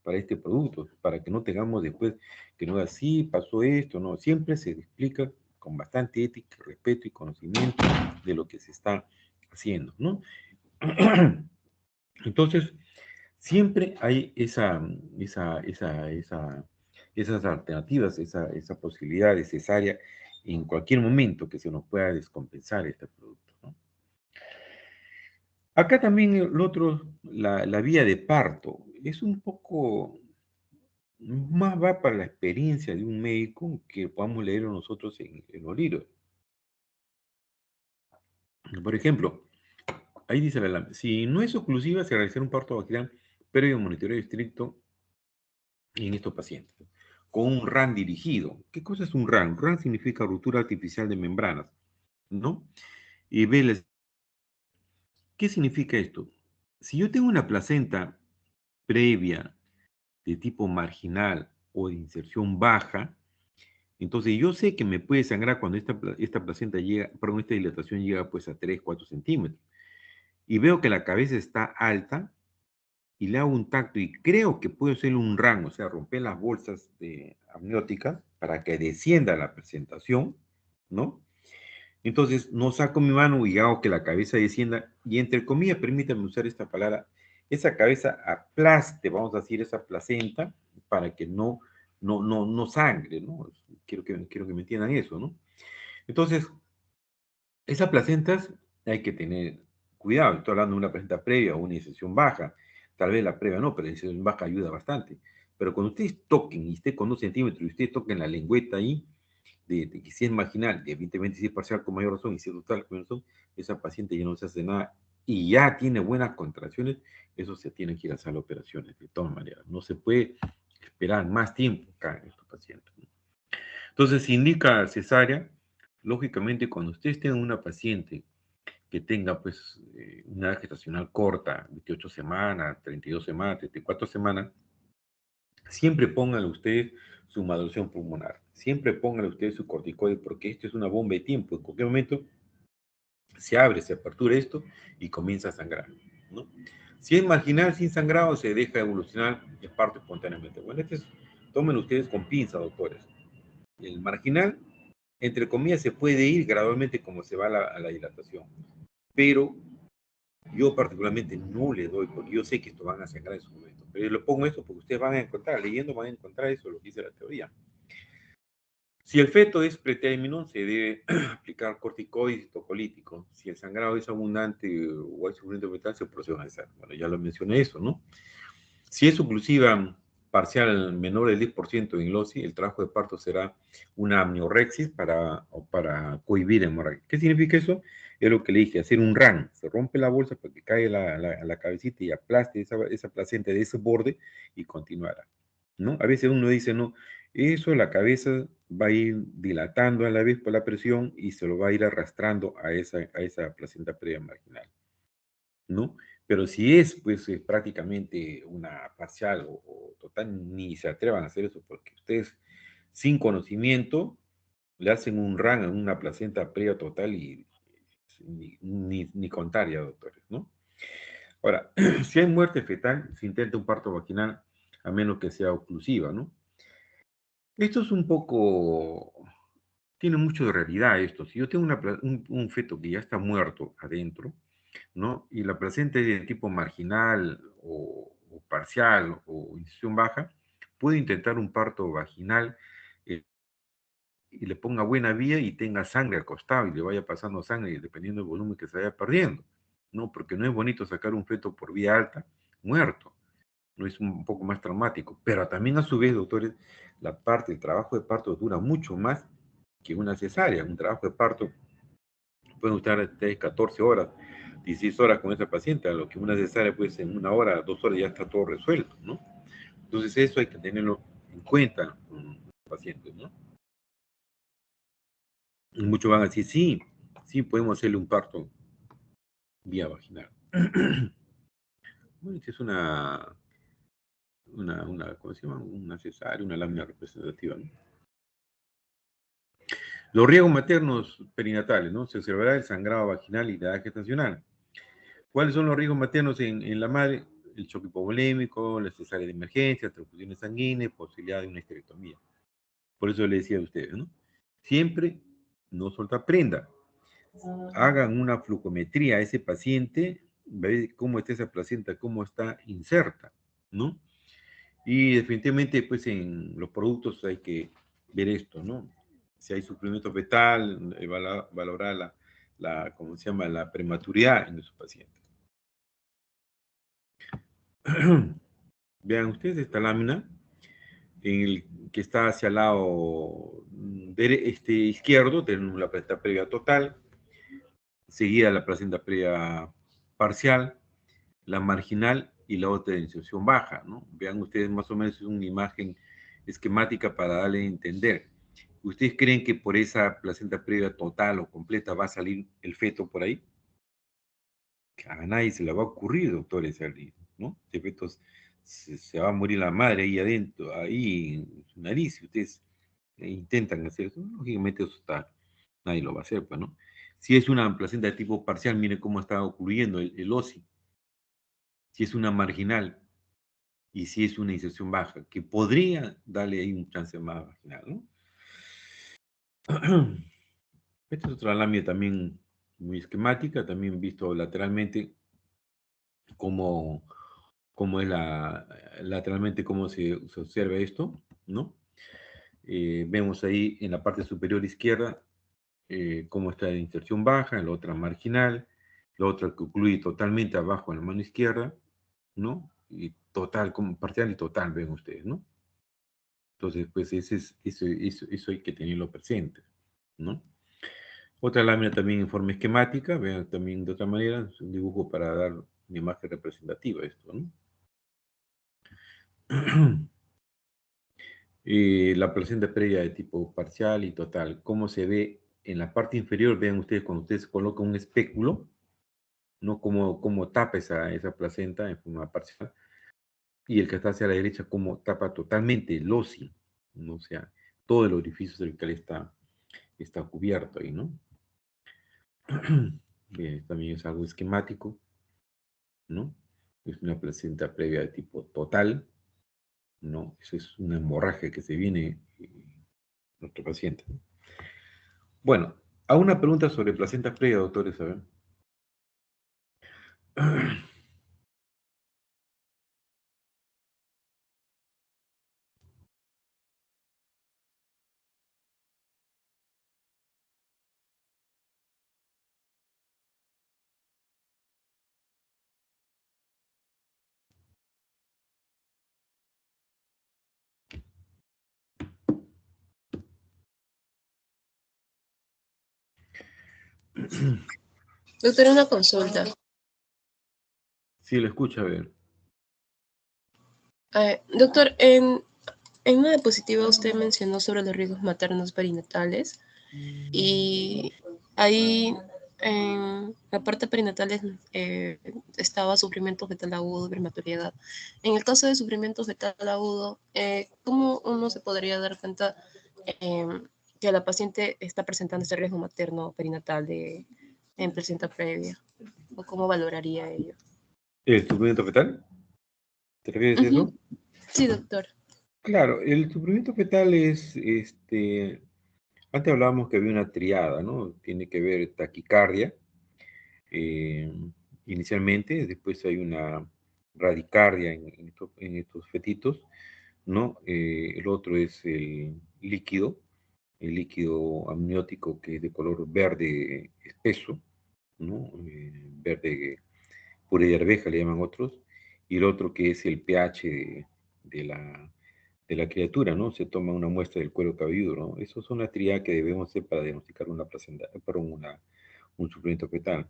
para este producto, para que no tengamos después que no así pasó esto, no, siempre se explica con bastante ética, respeto y conocimiento de lo que se está haciendo, ¿no? Entonces, siempre hay esas alternativas, esa posibilidad de cesárea en cualquier momento que se nos pueda descompensar este producto, ¿no? Acá también el otro, la vía de parto, es un poco más va para la experiencia de un médico que podamos leer nosotros en los libros. Por ejemplo, ahí dice si no es oclusiva, se realizará un parto vaginal previo monitoreo estricto en estos pacientes, con un RAN dirigido. ¿Qué cosa es un RAN? RAN significa ruptura artificial de membranas, ¿no? Y veles, ¿qué significa esto? Si yo tengo una placenta previa de tipo marginal o de inserción baja, entonces yo sé que me puede sangrar cuando esta placenta llega, perdón, esta dilatación llega pues a 3, 4 centímetros. Y veo que la cabeza está alta y le hago un tacto y creo que puedo hacer un rango, o sea, romper las bolsas amnióticas para que descienda la presentación, ¿no? Entonces, no saco mi mano y hago que la cabeza descienda, y entre comillas, permítanme usar esta palabra, esa cabeza aplaste, vamos a decir, esa placenta, para que no sangre, ¿no? Quiero que me entiendan eso, ¿no? Entonces, esas placentas hay que tener cuidado. Estoy hablando de una placenta previa o una iniciación baja. Tal vez la previa no, pero la iniciación baja ayuda bastante. Pero cuando ustedes toquen y esté con 2 centímetros y ustedes toquen la lengüeta ahí, de que si es marginal, evidentemente si es parcial con mayor razón y si es total con mayor razón, esa paciente ya no se hace nada y ya tiene buenas contracciones, eso se tiene que ir a hacer operaciones de todas maneras. No se puede esperar más tiempo acá en estos pacientes. Entonces, si indica cesárea, lógicamente cuando usted esté en una paciente que tenga pues una edad gestacional corta, 28 semanas, 32 semanas, 34 semanas, siempre pónganle ustedes su maduración pulmonar, siempre pónganle ustedes su corticoide, porque esto es una bomba de tiempo. En cualquier momento se abre, se apertura esto y comienza a sangrar, ¿no? Si es marginal sin sangrado, se deja evolucionar el parto espontáneamente. Bueno, tomen ustedes con pinza, doctores. El marginal, entre comillas, se puede ir gradualmente como se va a la dilatación, pero yo particularmente no le doy, porque yo sé que esto van a sangrar en su momento. Pero yo le pongo esto porque ustedes van a encontrar, leyendo van a encontrar eso, lo que dice la teoría. Si el feto es pretérmino, se debe aplicar corticoides y tocolítico. Si el sangrado es abundante o hay sufrimiento fetal, se procede a cesar. Bueno, ya lo mencioné eso, ¿no? Si es oclusiva parcial menor del 10% en glosi, el trabajo de parto será una amniorexis para cohibir hemorragia. ¿Qué significa eso? Es lo que le dije, hacer un RAN. Se rompe la bolsa para que caiga la cabecita y aplaste esa placenta de ese borde y continuará, ¿no? A veces uno dice, no, eso la cabeza va a ir dilatando a la vez por la presión y se lo va a ir arrastrando a esa placenta previa marginal, ¿no? Pero si es, pues, prácticamente una parcial o total, ni se atrevan a hacer eso, porque ustedes, sin conocimiento, le hacen un RAN a una placenta previa total y ni contar ya, doctores, ¿no? Ahora, si hay muerte fetal, se intenta un parto vaginal, a menos que sea oclusiva, ¿no? Esto es un poco, tiene mucho de realidad esto. Si yo tengo un feto que ya está muerto adentro, ¿no? Y la placenta es de tipo marginal o parcial o incisión baja, puede intentar un parto vaginal eh, y le ponga buena vía y tenga sangre al costado y le vaya pasando sangre dependiendo del volumen que se vaya perdiendo, ¿no? Porque no es bonito sacar un feto por vía alta muerto, no es un poco más traumático, pero también a su vez, doctores, el trabajo de parto dura mucho más que una cesárea. Un trabajo de parto pueden estar 14 horas, 16 horas con esa paciente, a lo que una cesárea, pues en 1 hora, 2 horas ya está todo resuelto, ¿no? Entonces eso hay que tenerlo en cuenta con los pacientes, ¿no? Y muchos van a decir, sí, sí podemos hacerle un parto vía vaginal. Bueno, es ¿cómo se llama? Una cesárea, una lámina representativa, ¿no? Los riesgos maternos perinatales, ¿no? Se observará el sangrado vaginal y la edad gestacional. ¿Cuáles son los riesgos maternos en la madre? El choque hipovolémico, la cesárea de emergencia, transfusiones sanguíneas, posibilidad de una esterectomía. Por eso le decía a ustedes, ¿no? Siempre no soltar prenda. Hagan una flujometría a ese paciente, ver cómo está esa placenta, cómo está inserta, ¿no? Y definitivamente, pues en los productos hay que ver esto, ¿no? Si hay sufrimiento fetal, valorar ¿cómo se llama? La prematuridad en esos pacientes. Vean ustedes esta lámina, en el que está hacia el lado izquierdo, tenemos la placenta previa total, seguida la placenta previa parcial, la marginal y la otra de inserción baja, ¿no? Vean ustedes más o menos una imagen esquemática para darle a entender. ¿Ustedes creen que por esa placenta previa total o completa va a salir el feto por ahí? A nadie se le va a ocurrir, doctores, ¿no? Ese feto se va a morir la madre ahí adentro, ahí en su nariz, si ustedes intentan hacer eso, lógicamente eso nadie lo va a hacer, pues, ¿no? Si es una placenta de tipo parcial, miren cómo está ocurriendo el OSI. Si es una marginal, y si es una inserción baja, que podría darle ahí un chance más vaginal, ¿no? Esta es otra lámina también muy esquemática, también visto lateralmente cómo, cómo es lateralmente cómo se observa esto, ¿no? Vemos ahí en la parte superior izquierda cómo está la inserción baja, la otra marginal, la otra que concluye totalmente abajo en la mano izquierda, ¿no? Y total, como parcial y total, ven ustedes, ¿no? Entonces, pues eso hay que tenerlo presente, ¿no? Otra lámina también en forma esquemática, vean también de otra manera, es un dibujo para dar una imagen representativa a esto, ¿no? La placenta previa de tipo parcial y total, ¿cómo se ve en la parte inferior? Vean ustedes cuando ustedes colocan un espéculo, ¿no? Cómo tapa esa placenta en forma parcial, y el que está hacia la derecha, cómo tapa totalmente el óseo, ¿no? O sea, todo el orificio cervical está cubierto ahí, ¿no? Bien, también es algo esquemático, ¿no? Es una placenta previa de tipo total, ¿no? Eso es una hemorragia que se viene nuestro paciente. Bueno, a una pregunta sobre placenta previa, doctores, a ver. Doctor, una consulta. Sí, lo escucha, a ver. Doctor, en una diapositiva usted mencionó sobre los riesgos maternos perinatales y ahí en la parte perinatal estaba sufrimiento fetal agudo, prematuridad. En el caso de sufrimiento fetal agudo, ¿cómo uno se podría dar cuenta que la paciente está presentando este riesgo materno perinatal en placenta previa? ¿O cómo valoraría ello? ¿El sufrimiento fetal? ¿Te refieres a Ujú. eso? Sí, doctor. Claro, el sufrimiento fetal es, antes hablábamos que había una triada, ¿no? Tiene que ver taquicardia, eh, inicialmente, después hay una radicardia en estos fetitos, ¿no? El otro es el líquido amniótico que es de color verde espeso, ¿no? Verde puré de arveja le llaman otros, y el otro que es el pH de la criatura, ¿no? Se toma una muestra del cuero cabelludo, ¿no? Esos son las triadas que debemos hacer para diagnosticar una placenta, perdón, un sufrimiento fetal.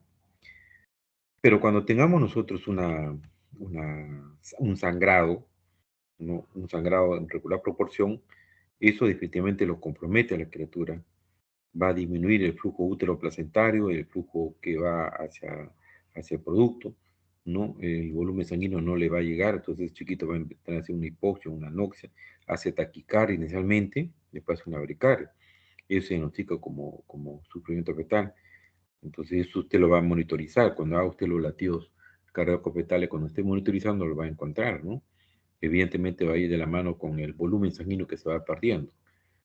Pero cuando tengamos nosotros un sangrado, ¿no? Un sangrado en regular proporción, eso definitivamente lo compromete a la criatura. Va a disminuir el flujo útero placentario, el flujo que va hacia el producto, ¿no? El volumen sanguíneo no le va a llegar, entonces el chiquito va a empezar a hacer una hipoxia, una anoxia, hace taquicardia inicialmente, después una bradicardia. Eso se diagnostica como sufrimiento fetal. Entonces eso usted lo va a monitorizar. Cuando haga usted los latidos cardíacos fetales, cuando esté monitorizando, lo va a encontrar, ¿no? Evidentemente va a ir de la mano con el volumen sanguíneo que se va perdiendo.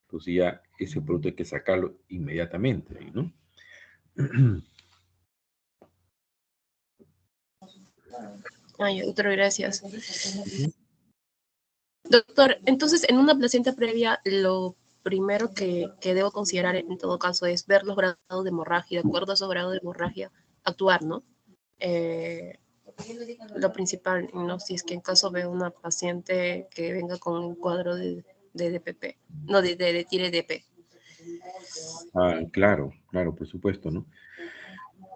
Entonces ya ese producto hay que sacarlo inmediatamente, ¿no? Ay, doctor, gracias. Doctor, entonces en una placenta previa, lo primero que debo considerar en todo caso es ver los grados de hemorragia, de acuerdo a esos grados de hemorragia, actuar, ¿no? Eh, lo principal, ¿no? Si es que en caso veo una paciente que venga con un cuadro de DPP, no, de tire DP. Ah, claro, claro, por supuesto, ¿no?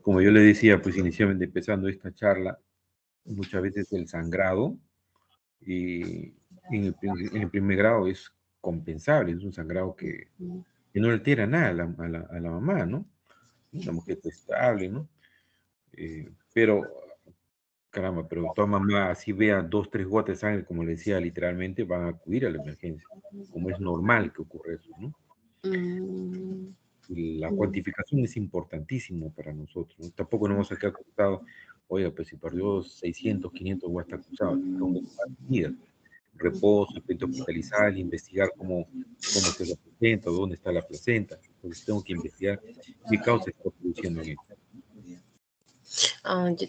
Como yo le decía, pues inicialmente empezando esta charla, muchas veces el sangrado en el primer grado es compensable, es un sangrado que no altera nada a la mamá, ¿no? Una mujer está estable, ¿no? Pero, caramba, pero toda mamá así vea 2, 3 gotas de sangre, como le decía, literalmente van a acudir a la emergencia, como es normal que ocurra eso, ¿no? Mm, Y la cuantificación es importantísimo para nosotros, ¿no? Tampoco nos vamos a quedar acusado, oiga, pues si perdió 600, 500, voy a estar acusado. Tengo que tomar medidas. Reposo, efecto hospitalizar, investigar cómo se la placenta, dónde está la placenta. Entonces tengo que investigar qué causa está produciendo esto.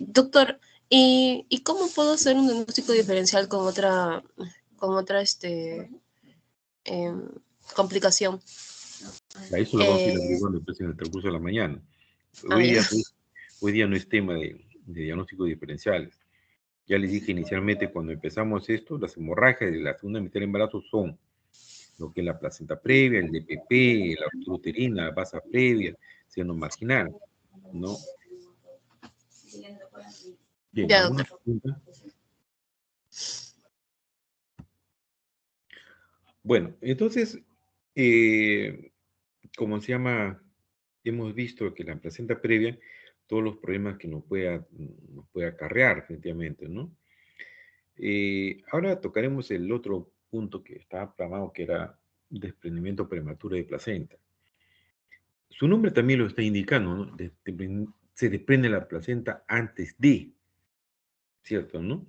Doctor, ¿y cómo puedo hacer un diagnóstico diferencial con otra em, complicación? A eso lo vamos a ir averiguando pues, en el transcurso de la mañana. Ya. Hoy día no es tema de diagnóstico diferenciales. Ya les dije inicialmente cuando empezamos esto, las hemorragias de la segunda mitad del embarazo son lo que es la placenta previa, el DPP, la ruptura uterina, la basa previa, seno marginal, ¿no? Bien, Ya, ¿alguna doctor. pregunta? Bueno, entonces, como se llama, hemos visto que la placenta previa, todos los problemas que nos puede acarrear, efectivamente, ¿no? Ahora tocaremos el otro punto que estaba programado, que era desprendimiento prematuro de placenta. Su nombre también lo está indicando, ¿no? Se desprende la placenta antes de, ¿cierto, no?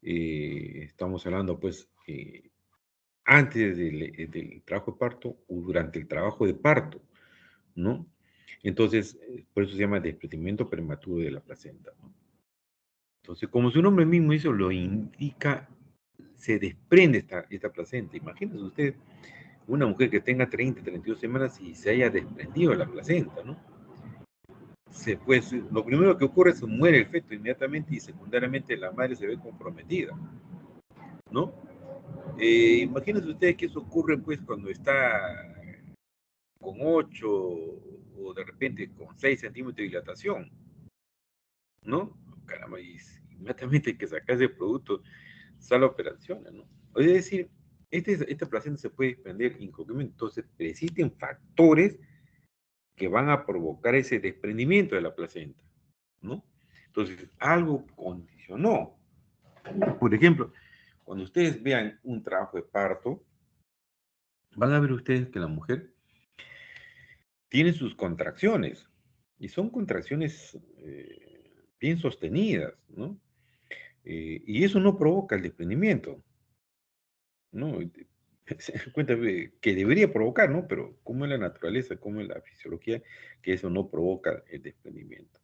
Estamos hablando, pues, antes del trabajo de parto o durante el trabajo de parto, ¿no? Entonces, por eso se llama desprendimiento prematuro de la placenta, ¿no? Entonces, como su nombre mismo dice, lo indica, se desprende esta placenta. Imagínense usted una mujer que tenga 30, 32 semanas y se haya desprendido de la placenta, ¿no? Pues, lo primero que ocurre es que muere el feto inmediatamente y secundariamente la madre se ve comprometida, ¿no? Imagínense ustedes que eso ocurre pues cuando está con 8 o de repente con 6 centímetros de dilatación, ¿no? Caramba, y inmediatamente hay que sacar ese producto, sale operaciones, ¿no? Es decir, esta placenta se puede desprender incógnitamente, entonces existen factores que van a provocar ese desprendimiento de la placenta, ¿no? Entonces, algo condicionó. Por ejemplo, cuando ustedes vean un trabajo de parto, van a ver ustedes que la mujer tiene sus contracciones, y son contracciones bien sostenidas, ¿no? Y eso no provoca el desprendimiento, ¿no? Se dan cuenta que debería provocar, ¿no? Pero ¿cómo es la naturaleza, cómo es la fisiología, que eso no provoca el desprendimiento?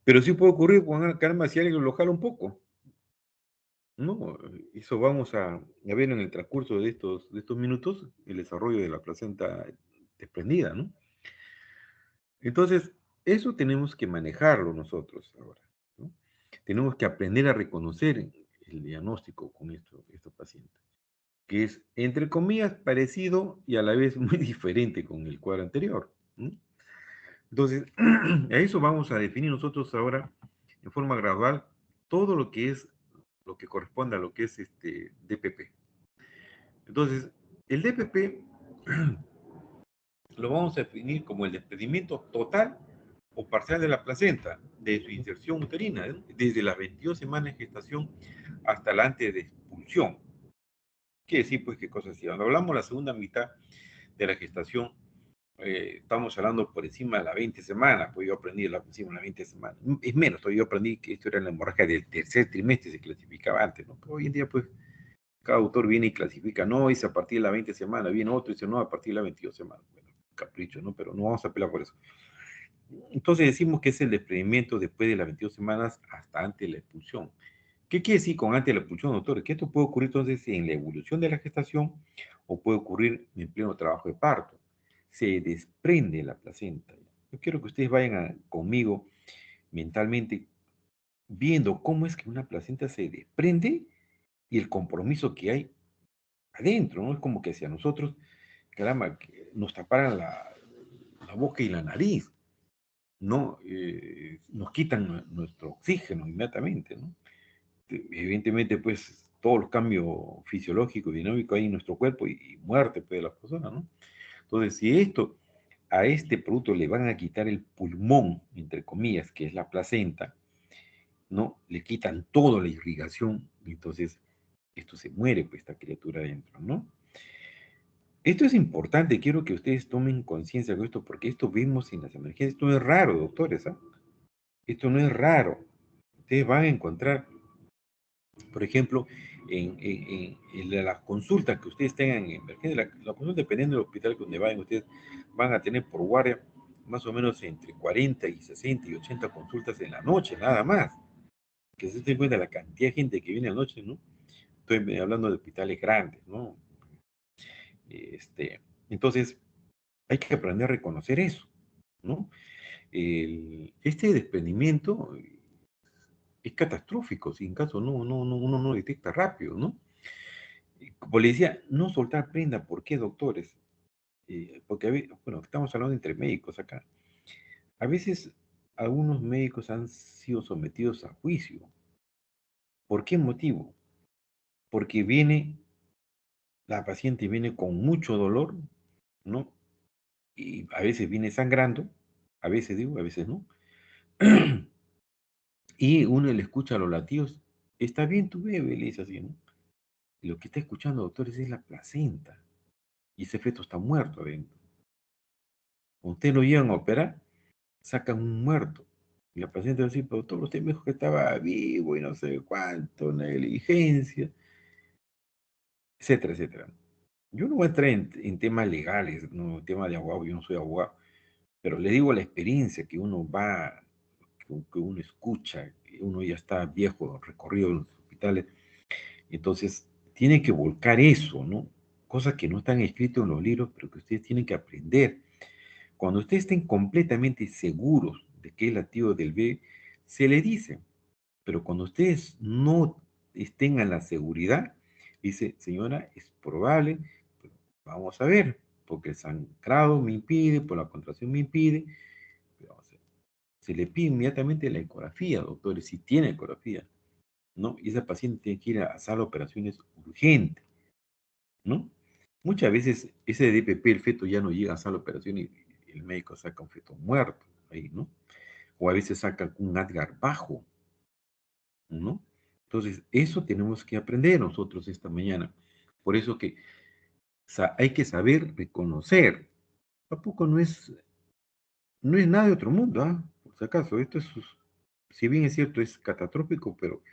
Pero sí puede ocurrir con calma si alguien lo jala un poco, ¿no? Eso vamos a ver en el transcurso de estos minutos, el desarrollo de la placenta desprendida, ¿no? Entonces, eso tenemos que manejarlo nosotros ahora, ¿no? Tenemos que aprender a reconocer el diagnóstico con estos pacientes, que es, entre comillas, parecido y a la vez muy diferente con el cuadro anterior, ¿no? Entonces, a eso vamos a definir nosotros ahora en forma gradual todo lo que es, lo que corresponde a lo que es este DPP. Entonces, el DPP lo vamos a definir como el desprendimiento total o parcial de la placenta, de su inserción uterina, ¿eh? Desde las 22 semanas de gestación hasta la antes de expulsión. Quiere decir, pues, qué cosas así. Cuando hablamos de la segunda mitad de la gestación, estamos hablando por encima de las 20 semanas, pues yo aprendí por encima de las 20 semanas. Es menos, yo aprendí que esto era la hemorragia del tercer trimestre, se clasificaba antes, ¿no? Pero hoy en día, pues, cada autor viene y clasifica, no, es a partir de las 20 semanas, viene otro y dice, no, a partir de las 22 semanas. Bueno, capricho, ¿no? Pero no vamos a pelear por eso. Entonces decimos que es el desprendimiento después de las 22 semanas hasta antes de la expulsión. ¿Qué quiere decir con antes de la expulsión, doctor? Que esto puede ocurrir entonces en la evolución de la gestación o puede ocurrir en pleno trabajo de parto. Se desprende la placenta. Yo quiero que ustedes vayan conmigo mentalmente viendo cómo es que una placenta se desprende y el compromiso que hay adentro, ¿no? Es como que hacia nosotros, caramba, que nos taparan la boca y la nariz, ¿no? Nos quitan nuestro oxígeno inmediatamente, ¿no? Evidentemente, pues, todos los cambios fisiológicos y dinámicos hay en nuestro cuerpo y muerte pues, de la persona, ¿no? Entonces, si a este producto le van a quitar el pulmón, entre comillas, que es la placenta, ¿no? Le quitan toda la irrigación, entonces esto se muere, pues, esta criatura adentro, ¿no? Esto es importante, quiero que ustedes tomen conciencia de esto, porque esto vemos en las emergencias. Esto no es raro, doctores, ¿ah? Esto no es raro. Ustedes van a encontrar, por ejemplo, en las consultas que ustedes tengan en emergencia, la consulta dependiendo del hospital donde vayan, ustedes van a tener por guardia más o menos entre 40 y 60 y 80 consultas en la noche, nada más. Que se den cuenta de la cantidad de gente que viene a la noche, ¿no? Estoy hablando de hospitales grandes, ¿no? Entonces, hay que aprender a reconocer eso, ¿no? Este desprendimiento es catastrófico si en caso uno no detecta rápido, ¿no? Como le decía, no soltar prenda. ¿Por qué, doctores? Porque, bueno, estamos hablando entre médicos acá. A veces algunos médicos han sido sometidos a juicio. ¿Por qué motivo? Porque la paciente viene con mucho dolor, ¿no? Y a veces viene sangrando, a veces digo, a veces no. Y uno le escucha los latidos, está bien tu bebé, le dice así, ¿no? Y lo que está escuchando, doctores, es la placenta. Y ese feto está muerto adentro. Cuando usted lo llevan a operar, sacan un muerto. Y la paciente va a decir, pero doctor, usted me dijo que estaba vivo y no sé cuánto, negligencia, etcétera, etcétera. Yo no voy a entrar en temas legales, no, temas de abogado, yo no soy abogado, pero le digo la experiencia que uno va, que uno escucha, que uno ya está viejo, recorrido en los hospitales, entonces tiene que volcar eso, ¿no? Cosas que no están escritas en los libros, pero que ustedes tienen que aprender. Cuando ustedes estén completamente seguros de que es latido del bebé, se le dice, pero cuando ustedes no estén en la seguridad, dice, señora, es probable, pero vamos a ver, porque el sangrado me impide, por la contracción me impide, pero vamos a ver. Se le pide inmediatamente la ecografía, doctores, si tiene ecografía, ¿no? Y esa paciente tiene que ir a sala de operaciones urgente, ¿no? Muchas veces ese DPP, el feto ya no llega a sala de operaciones y el médico saca un feto muerto ahí, ¿no? O a veces saca un Apgar bajo, ¿no? Entonces, eso tenemos que aprender nosotros esta mañana. Por eso que hay que saber reconocer. Tampoco no es nada de otro mundo, ¿ah? Por si acaso, si bien es cierto, es catastrófico, pero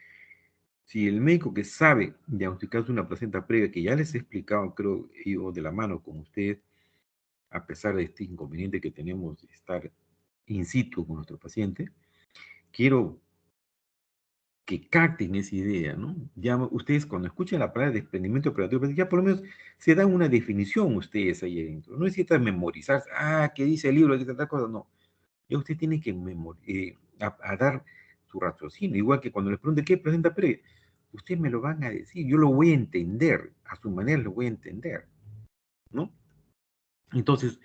si el médico que sabe diagnosticar una placenta previa, que ya les he explicado, creo, yo de la mano con ustedes, a pesar de este inconveniente que tenemos de estar in situ con nuestro paciente, quiero que capten esa idea, ¿no? Ya ustedes cuando escuchen la palabra desprendimiento operativo, pues ya por lo menos se dan una definición ustedes ahí adentro. No necesitan memorizar, ¿qué dice el libro? ¿Qué tal cosa? No. Ya usted tiene que a dar su raciocinio. Igual que cuando les pregunte qué presenta previa, ustedes me lo van a decir, yo lo voy a entender, a su manera lo voy a entender, ¿no? Entonces,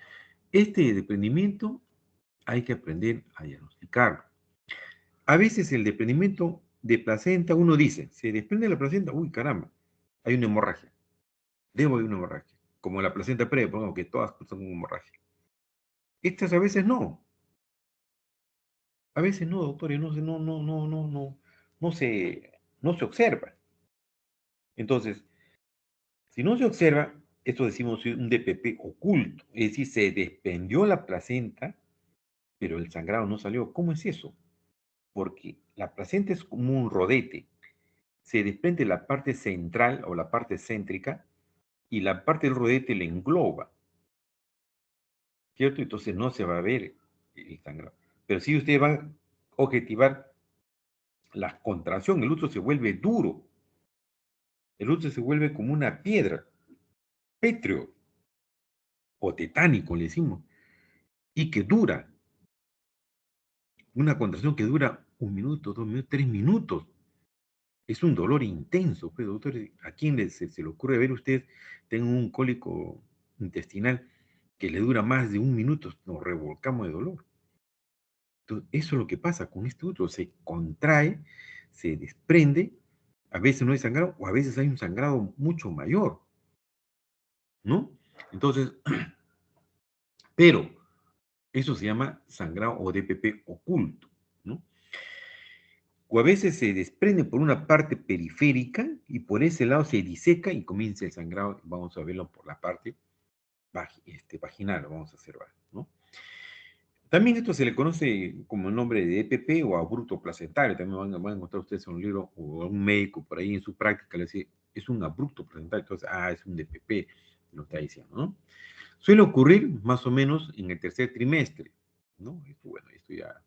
este desprendimiento hay que aprender a diagnosticarlo. A veces el desprendimiento de placenta, uno dice, se desprende la placenta, uy, caramba, hay una hemorragia. Debo haber una hemorragia. Como la placenta previa, pongo que todas son hemorragia. Estas a veces no. A veces no, doctores, no se observa. Entonces, si no se observa, esto decimos un DPP oculto. Es decir, se desprendió la placenta, pero el sangrado no salió. ¿Cómo es eso? Porque la placenta es como un rodete. Se desprende la parte central o la parte céntrica y la parte del rodete le engloba, ¿cierto? Entonces no se va a ver el sangrado. Pero si usted va a objetivar la contracción, el útero se vuelve duro, el útero se vuelve como una piedra, pétreo o tetánico, le decimos, y que dura, una contracción que dura 1 minuto, 2 minutos, 3 minutos. Es un dolor intenso, pues, doctor. ¿A quién se le ocurre ver usted, tengo un cólico intestinal que le dura más de 1 minuto? Nos revolcamos de dolor. Entonces, eso es lo que pasa con este útero. Se contrae, se desprende, a veces no hay sangrado o a veces hay un sangrado mucho mayor, ¿no? Entonces, pero eso se llama sangrado o DPP oculto, ¿no? O a veces se desprende por una parte periférica y por ese lado se diseca y comienza el sangrado. Vamos a verlo por la parte vaginal, lo vamos a observar, ¿no? También esto se le conoce como el nombre de EPP o abrupto placentario. También van a encontrar ustedes en un libro o un médico por ahí en su práctica le dice es un abrupto placental, entonces, es un DPP, lo está diciendo, ¿no? Suele ocurrir más o menos en el tercer trimestre, ¿no? Esto, bueno, esto ya,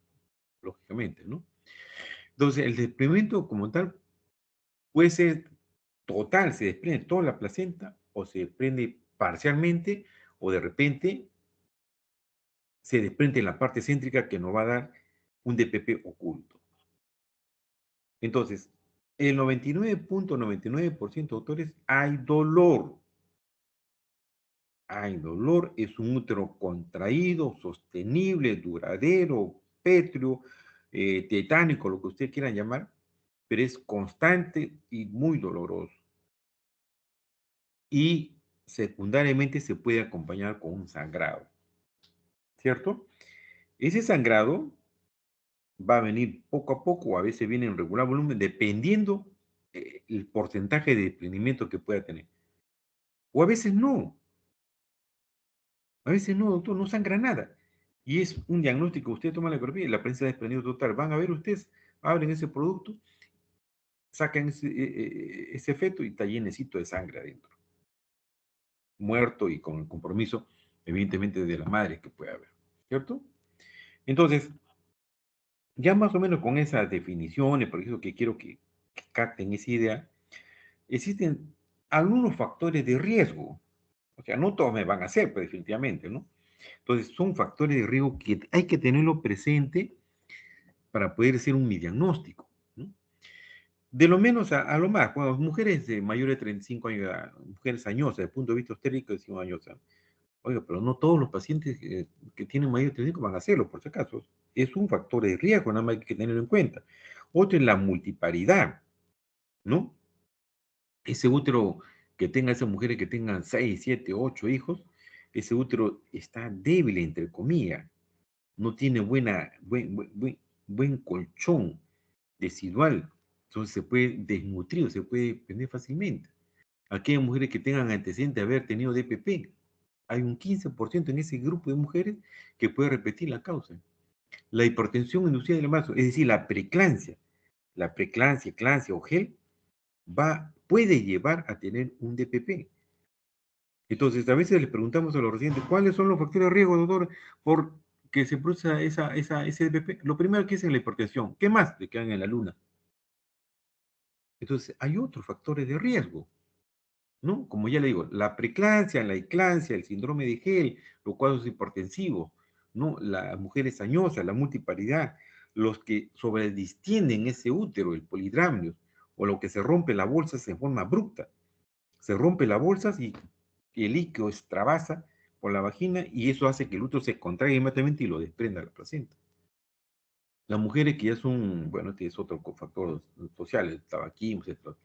lógicamente, ¿no? Entonces, el desprendimiento como tal puede ser total, se desprende toda la placenta, o se desprende parcialmente, o de repente se desprende en la parte céntrica que nos va a dar un DPP oculto. Entonces, el 99.99% de autores hay dolor. Hay dolor, es un útero contraído, sostenible, duradero, pétreo, tetánico, lo que usted quiera llamar, pero es constante y muy doloroso. Y secundariamente se puede acompañar con un sangrado, ¿cierto? Ese sangrado va a venir poco a poco, o a veces viene en regular volumen, dependiendo el porcentaje de desprendimiento que pueda tener. O a veces no, doctor, no sangra nada. Y es un diagnóstico, usted toma la ecografía y la prensa de desprendido total. Van a ver ustedes, abren ese producto, sacan ese feto y está llenecito de sangre adentro. Muerto y con el compromiso, evidentemente, de la madre que puede haber, ¿cierto? Entonces, ya más o menos con esas definiciones, por eso que quiero que capten esa idea, existen algunos factores de riesgo. O sea, no todos me van a hacer, pues, definitivamente, ¿no? Entonces, son factores de riesgo que hay que tenerlo presente para poder hacer un diagnóstico, ¿no? De lo menos a lo más, cuando mujeres de mayores de 35 años, mujeres añosas, desde el punto de vista histérico, decimos añosas. Oiga, pero no todos los pacientes que tienen mayor de 35 van a hacerlo, por si acaso. Es un factor de riesgo, nada más hay que tenerlo en cuenta. Otro es la multiparidad, ¿no? Ese útero que tenga esas mujeres que tengan 6, 7, 8 hijos, ese útero está débil, entre comillas, no tiene buen colchón residual, entonces se puede desnutrir, se puede prender fácilmente. Aquellas mujeres que tengan antecedentes de haber tenido DPP, hay un 15% en ese grupo de mujeres que puede repetir la causa. La hipertensión inducida del embarazo, es decir, la preeclampsia, eclampsia o gel, puede llevar a tener un DPP. Entonces, a veces le preguntamos a los residentes, ¿cuáles son los factores de riesgo, doctor, por que se produzca ese DPP? Lo primero que es la hipertensión. ¿Qué más? Le quedan en la luna. Entonces, hay otros factores de riesgo, ¿no? Como ya le digo, la preeclampsia, la eclampsia, el síndrome de Gel, los cuadros hipertensivos, ¿no? Las mujeres añosas, la multiparidad, los que sobredistienden ese útero, el polidramnios, o lo que se rompe la bolsa en forma abrupta. Se rompe la bolsa y el líquido extravasa por la vagina y eso hace que el útero se contraiga inmediatamente y lo desprenda la placenta. Las mujeres que ya son, bueno, este es otro factor social, el tabaquismo, etc.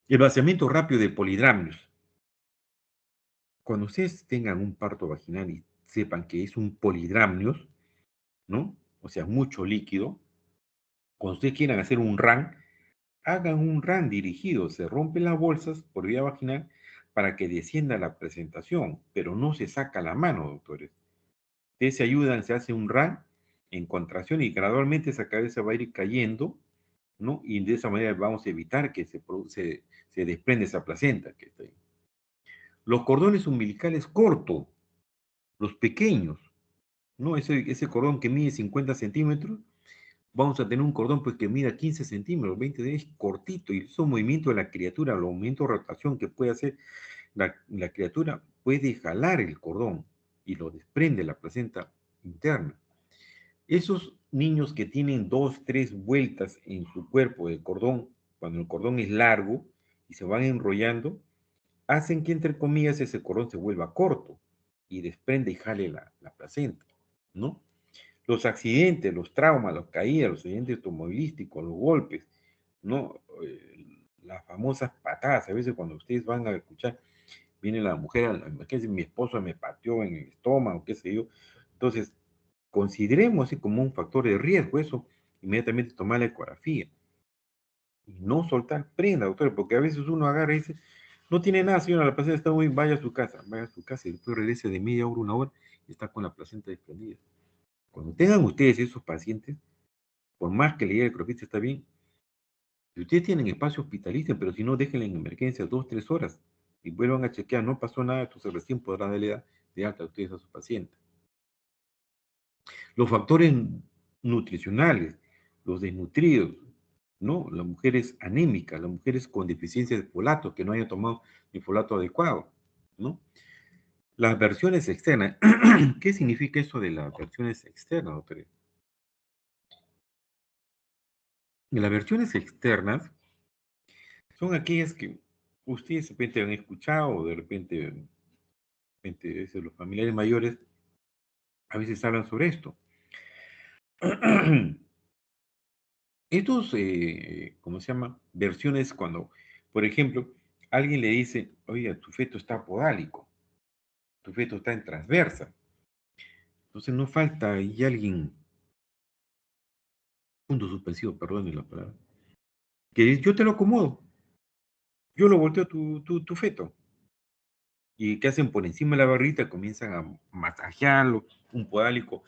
El vaciamiento rápido de polidramnios. Cuando ustedes tengan un parto vaginal y sepan que es un polidramnios, ¿no? O sea, mucho líquido, cuando ustedes quieran hacer un RAN, hagan un RAN dirigido, se rompen las bolsas por vía vaginal para que descienda la presentación, pero no se saca la mano, doctores. Ustedes se ayudan, se hace un RAN en contracción y gradualmente esa cabeza va a ir cayendo, ¿no? Y de esa manera vamos a evitar que se desprende esa placenta que está ahí. Los cordones umbilicales cortos, los pequeños, ¿no? Ese cordón que mide 50 centímetros, vamos a tener un cordón pues que mida 15 centímetros, 20 es cortito, y esos movimientos de la criatura, los movimientos de rotación que puede hacer la criatura, puede jalar el cordón y lo desprende la placenta interna. Esos niños que tienen 2, 3 vueltas en su cuerpo de cordón, cuando el cordón es largo y se van enrollando, hacen que entre comillas ese cordón se vuelva corto y desprende y jale la placenta, ¿no? Los accidentes, los traumas, las caídas, los accidentes automovilísticos, los golpes, ¿no? Las famosas patadas, a veces cuando ustedes van a escuchar, viene la mujer, que mi esposo me pateó en el estómago, qué sé yo. Entonces, consideremos así como un factor de riesgo eso, inmediatamente tomar la ecografía. Y no soltar prenda, doctor, porque a veces uno agarra y dice, no tiene nada, señora, la placenta está muy bien, vaya a su casa y después regrese de media hora, una hora y está con la placenta desprendida. Cuando tengan ustedes esos pacientes, por más que le diga el ecografista está bien, Si ustedes tienen espacio, hospitalicen, pero si no, déjenla en emergencia 2, 3 horas y vuelvan a chequear, no pasó nada, entonces recién podrán darle de alta a ustedes a su paciente. Los factores nutricionales, los desnutridos, ¿no? Las mujeres anémicas, las mujeres con deficiencia de folato, que no hayan tomado el folato adecuado, ¿no? Las versiones externas. ¿Qué significa eso de las versiones externas, doctor? Las versiones externas son aquellas que ustedes de repente han escuchado, o de repente los familiares mayores a veces hablan sobre esto. Estos, ¿cómo se llama? Versiones cuando, por ejemplo, alguien le dice, oye, tu feto está podálico, tu feto está en transversa. Entonces no falta ahí alguien, punto suspensivo, perdón la palabra, que dice, yo te lo acomodo, yo lo volteo tu feto. Y que hacen por encima de la barrita, comienzan a masajearlo, un podálico,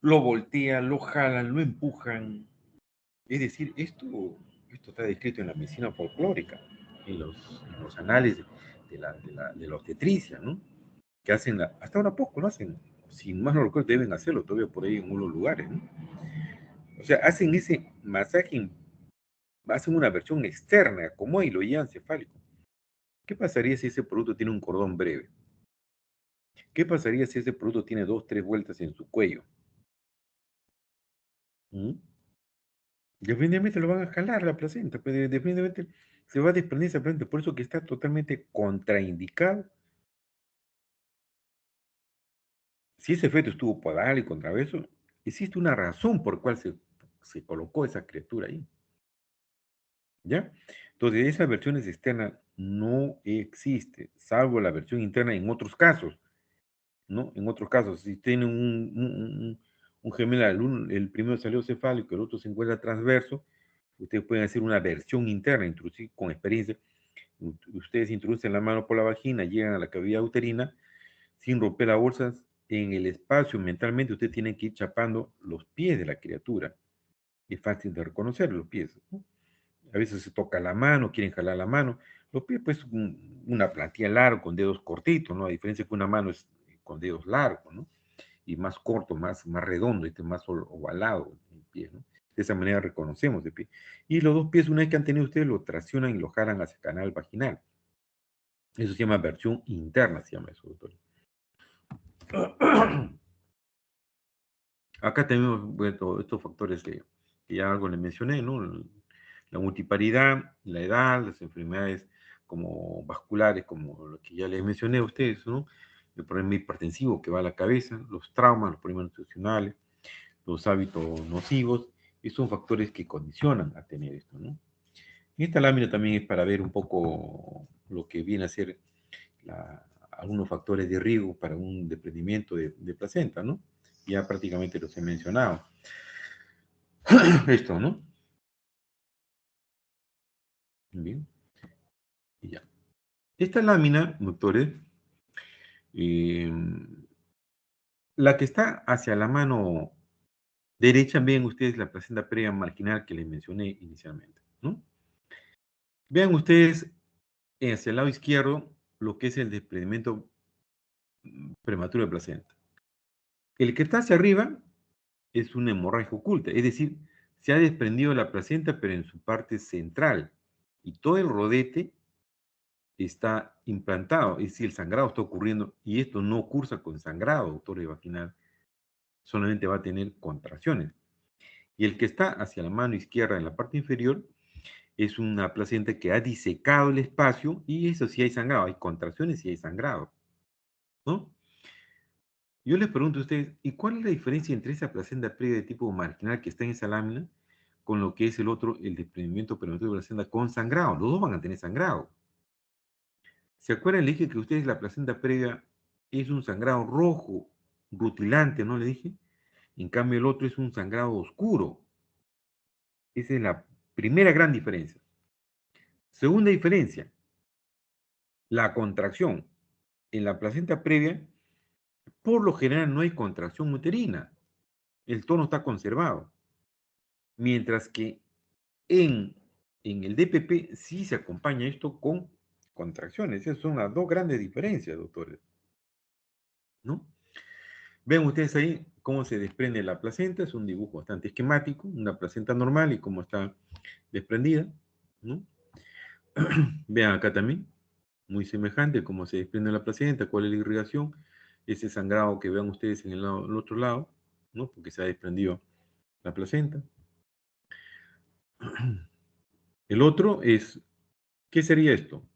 lo voltean, lo jalan, lo empujan. Es decir, esto está descrito en la medicina folclórica, en los anales de la obstetricia, ¿no? Que hacen, hasta ahora poco lo hacen, si más no recuerdo, deben hacerlo todavía por ahí en unos lugares, ¿no? O sea, hacen ese masaje, hacen una versión externa, como hilo y encefálico. ¿Qué pasaría si ese producto tiene un cordón breve? ¿Qué pasaría si ese producto tiene 2, 3 vueltas en su cuello? ¿Mm? Definitivamente lo van a jalar la placenta, pues definitivamente se va a desprender esa placenta, por eso que está totalmente contraindicado. Si ese feto estuvo podal y contraverso, existe una razón por cual se colocó esa criatura ahí. ¿Ya? Entonces, esas versiones externas no existe, salvo la versión interna en otros casos, ¿no? En otros casos, si tienen un gemelo, el primero salió cefálico, el otro se encuentra transverso, ustedes pueden hacer una versión interna, introducir con experiencia. Ustedes introducen la mano por la vagina, llegan a la cavidad uterina, sin romper las bolsas, en el espacio mentalmente ustedes tienen que ir chapando los pies de la criatura. Es fácil de reconocer los pies, ¿no? A veces se toca la mano, quieren jalar la mano. Los pies, pues, una plantilla larga con dedos cortitos, ¿no? A diferencia que una mano es con dedos largos, ¿no? Y más corto, más redondo, más ovalado el pie, ¿no? De esa manera reconocemos el pie. Y los dos pies, una vez que han tenido ustedes, lo traccionan y lo jalan hacia el canal vaginal. Eso se llama versión interna, se llama eso, doctor. Acá tenemos, bueno, estos factores que ya algo les mencioné, ¿no? La multiparidad, la edad, las enfermedades como vasculares, como lo que ya les mencioné a ustedes, ¿no? El problema hipertensivo que va a la cabeza, los traumas, los problemas nutricionales, los hábitos nocivos, y son factores que condicionan a tener esto, ¿no? Y esta lámina también es para ver un poco lo que viene a ser algunos factores de riesgo para un desprendimiento de placenta, ¿no? Ya prácticamente los he mencionado. Esto, ¿no? Bien, y ya. Esta lámina, doctores, eh, la que está hacia la mano derecha, ven ustedes la placenta previa marginal que les mencioné inicialmente, ¿no? Vean ustedes hacia el lado izquierdo lo que es el desprendimiento prematuro de placenta. El que está hacia arriba es una hemorragia oculta, es decir, se ha desprendido la placenta, pero en su parte central, y todo el rodete está implantado, es decir, el sangrado está ocurriendo, y esto no cursa con sangrado, doctor vaginal, solamente va a tener contracciones. Y el que está hacia la mano izquierda en la parte inferior es una placenta que ha disecado el espacio, y eso sí hay sangrado, hay contracciones y hay sangrado, ¿no? Yo les pregunto a ustedes, ¿y cuál es la diferencia entre esa placenta previa de tipo marginal que está en esa lámina con lo que es el otro, el desprendimiento prematuro de placenta con sangrado? Los dos van a tener sangrado. ¿Se acuerdan? Le dije que ustedes la placenta previa es un sangrado rojo, rutilante, ¿no le dije? En cambio el otro es un sangrado oscuro. Esa es la primera gran diferencia. Segunda diferencia, la contracción. En la placenta previa, por lo general no hay contracción uterina. El tono está conservado. Mientras que en En el DPP sí se acompaña esto con contracciones. Esas son las dos grandes diferencias, doctores, ¿no? Ven ustedes ahí cómo se desprende la placenta. Es un dibujo bastante esquemático, una placenta normal y cómo está desprendida, ¿no? Vean acá también, muy semejante cómo se desprende la placenta, cuál es la irrigación, ese sangrado que vean ustedes en el otro lado, ¿no? Porque se ha desprendido la placenta. El otro es, ¿qué sería esto?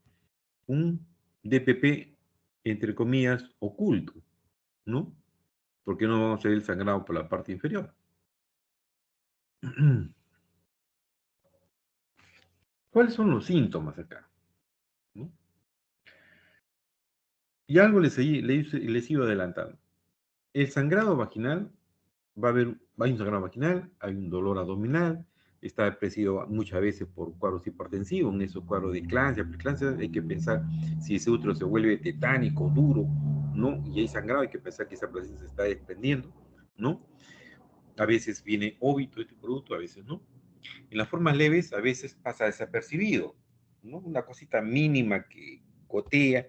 Un DPP, entre comillas, oculto, ¿no? Porque no vamos a ver el sangrado por la parte inferior. ¿Cuáles son los síntomas acá? ¿No? Y algo les iba adelantando. El sangrado vaginal, hay un sangrado vaginal, hay un dolor abdominal, está presidido muchas veces por cuadros hipertensivos, en esos cuadros de eclampsia, preeclampsia, hay que pensar si ese útero se vuelve tetánico, duro, ¿no? Y hay sangrado, hay que pensar que esa placenta se está desprendiendo, ¿no? A veces viene óbito este producto, a veces no. En las formas leves, a veces pasa desapercibido, ¿no? Una cosita mínima que gotea,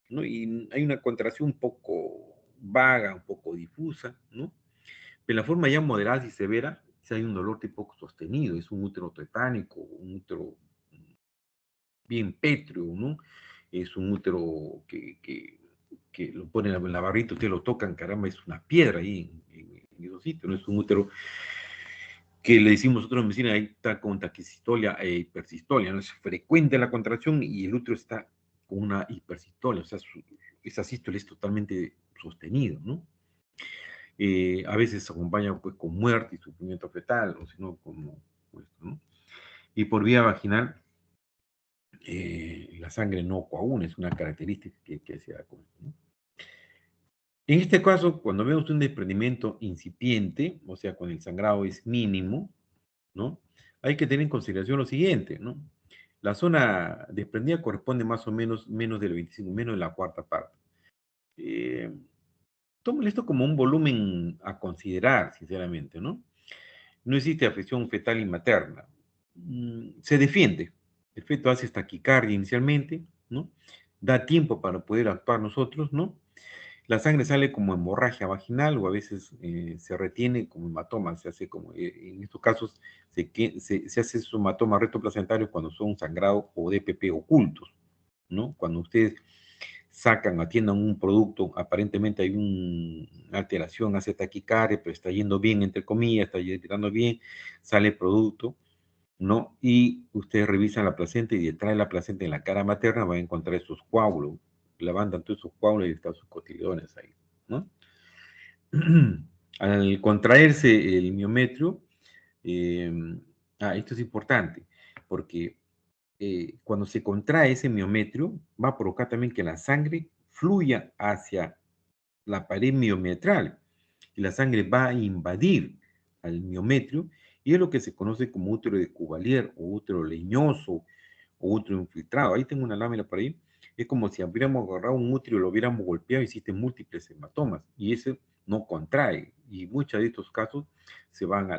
¿no? Y hay una contracción un poco vaga, un poco difusa, ¿no? En la forma ya moderada y severa, si hay un dolor tipo sostenido, es un útero tetánico, un útero bien pétreo, ¿no? Es un útero que lo ponen en la barrita, ustedes lo tocan, caramba, es una piedra ahí en esos sitios, ¿no? Es un útero que le decimos nosotros en medicina, ahí está con taquisistolia e hipersistolia, ¿no? Es frecuente la contracción y el útero está con una hipersistolia, o sea, esa sístole es totalmente sostenido, ¿no? A veces se acompaña pues, con muerte y sufrimiento fetal, o si no, como pues, ¿no? Y por vía vaginal, la sangre no coagula, es una característica que se da con esto, ¿no? En este caso, cuando vemos un desprendimiento incipiente, o sea, cuando el sangrado es mínimo, ¿no? Hay que tener en consideración lo siguiente, ¿no? La zona desprendida corresponde más o menos del 25, menos de la cuarta parte. Eh, Tómale esto como un volumen a considerar, sinceramente, ¿no? No existe afección fetal y materna. Se defiende. El feto hace taquicardia inicialmente, ¿no? Da tiempo para poder actuar nosotros, ¿no? La sangre sale como hemorragia vaginal o a veces se retiene como hematoma, se hace como, en estos casos se hace su hematoma rectoplacentario cuando son sangrado o DPP ocultos, ¿no? Cuando ustedes sacan, atiendan un producto, aparentemente hay una alteración, hace taquicardia, pero está yendo bien, entre comillas, está yendo bien, sale el producto, ¿no? Y ustedes revisan la placenta y detrás de la placenta en la cara materna van a encontrar esos coágulos, levantan todos esos coágulos y están sus cotiledones ahí, ¿no? Al contraerse el miometrio, eh, esto es importante, porque cuando se contrae ese miometrio, va a provocar también que la sangre fluya hacia la pared miometral y la sangre va a invadir al miometrio y es lo que se conoce como útero de Cuvalier o útero leñoso o útero infiltrado. Ahí tengo una lámina por ahí. Es como si hubiéramos agarrado un útero y lo hubiéramos golpeado y existen múltiples hematomas y ese no contrae y muchos de estos casos se van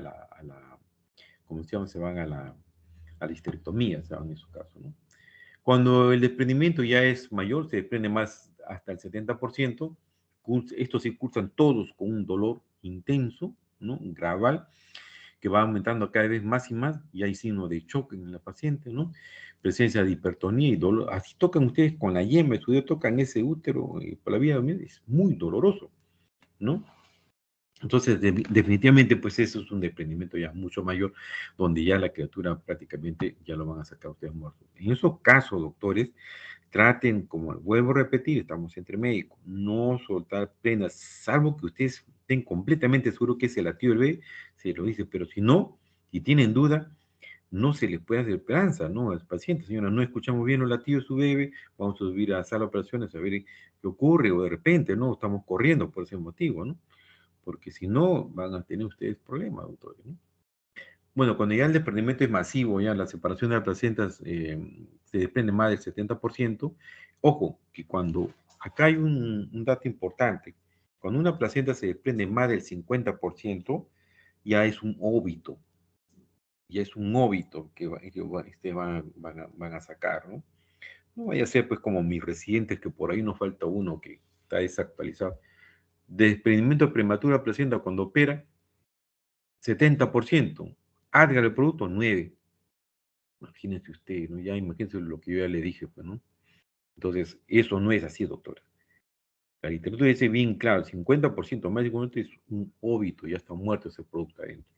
¿cómo se llama? Se van a la histerectomía, se van en esos casos, ¿no? Cuando el desprendimiento ya es mayor, se desprende más hasta el 70%, estos se cursan todos con un dolor intenso, ¿no? Gradual, que va aumentando cada vez más y más, y hay signos de choque en la paciente, ¿no? Presencia de hipertonía y dolor. Así tocan ustedes con la yema de su dedo, tocan ese útero por la vía, es muy doloroso, ¿no? Entonces, definitivamente, pues eso es un desprendimiento ya mucho mayor, donde ya la criatura prácticamente ya lo van a sacar ustedes muertos. En esos casos, doctores, traten, como vuelvo a repetir, estamos entre médicos, no soltar prendas, salvo que ustedes estén completamente seguros que es el latido del bebé, se lo dice, pero si no, si tienen duda, no se les puede hacer esperanza, ¿no? Al paciente, señora, no escuchamos bien los latidos de su bebé, vamos a subir a la sala de operaciones a ver qué ocurre, o de repente, ¿no? Estamos corriendo por ese motivo, ¿no? Porque si no, van a tener ustedes problemas, doctores, ¿no? Bueno, cuando ya el desprendimiento es masivo, ya la separación de las placentas se desprende más del 70%, ojo, que cuando, acá hay un dato importante, cuando una placenta se desprende más del 50%, ya es un óbito, ya es un óbito que van a sacar, ¿no? No vaya a ser pues como mis residentes, que por ahí nos falta uno que está desactualizado. Desprendimiento prematuro de placenta cuando opera, 70%. Adgar el producto, 9%. Imagínense usted, ¿no? Ya imagínense lo que yo ya le dije, pues, ¿no? Entonces, eso no es así, doctora. La literatura dice bien claro, 50% más de 50% es un óbito, ya está muerto ese producto adentro.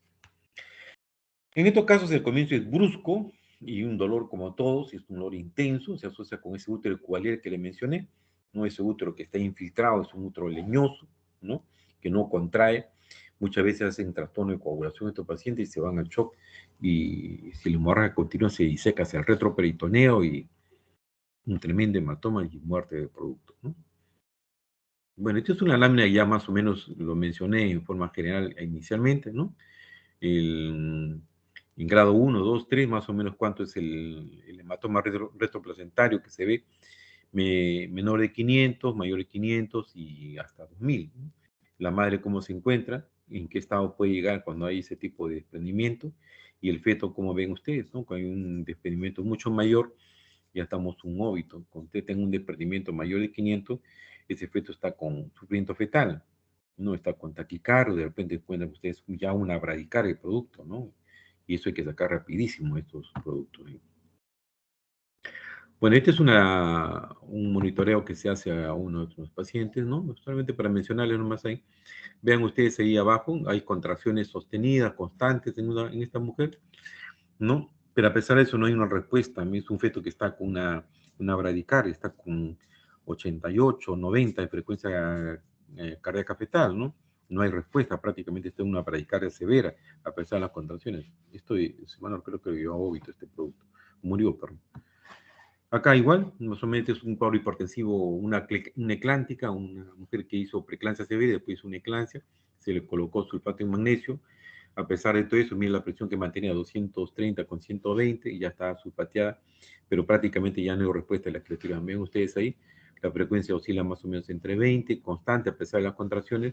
En estos casos el comienzo es brusco y un dolor como todos, es un dolor intenso, se asocia con ese útero cualier que le mencioné, no ese útero que está infiltrado, es un útero leñoso, ¿no? Que no contrae. Muchas veces hacen trastorno de coagulación estos pacientes y se van al shock, y si la hemorragia continúa se diseca hacia el retroperitoneo y un tremendo hematoma y muerte del producto, ¿no? Bueno, esta es una lámina, ya más o menos lo mencioné en forma general inicialmente, ¿no? En grado 1, 2, 3, más o menos cuánto es el hematoma retroplacentario que se ve, menor de 500, mayor de 500 y hasta 2000, ¿no? La madre cómo se encuentra, en qué estado puede llegar cuando hay ese tipo de desprendimiento, y el feto, como ven ustedes, ¿no? Cuando hay un desprendimiento mucho mayor, ya estamos un óbito. Cuando usted tenga un desprendimiento mayor de 500, ese feto está con sufrimiento fetal, no está con taquicardio, de repente encuentran ustedes ya una bradicardia del producto, ¿no? Y eso hay que sacar rapidísimo estos productos, ¿eh? Bueno, este es un monitoreo que se hace a uno de los pacientes, ¿no? Solamente para mencionarles nomás ahí. Vean ustedes ahí abajo, hay contracciones sostenidas, constantes en esta mujer, ¿no? Pero a pesar de eso no hay una respuesta. Es un feto que está con una bradicardia, está con 88, 90 de frecuencia cardíaca fetal, ¿no? No hay respuesta, prácticamente está en una bradicardia severa, a pesar de las contracciones. Esto, bueno, creo que dio a óbito este producto. Murió, perdón. Acá igual, más o menos es un cuadro hipertensivo, una eclántica, una mujer que hizo preeclampsia severa, después hizo una eclampsia, se le colocó sulfato de magnesio. A pesar de todo eso, mira la presión que mantenía 230 con 120 y ya está sulfateada, pero prácticamente ya no hay respuesta a la criatura. Ven ustedes ahí, la frecuencia oscila más o menos entre 20, constante a pesar de las contracciones.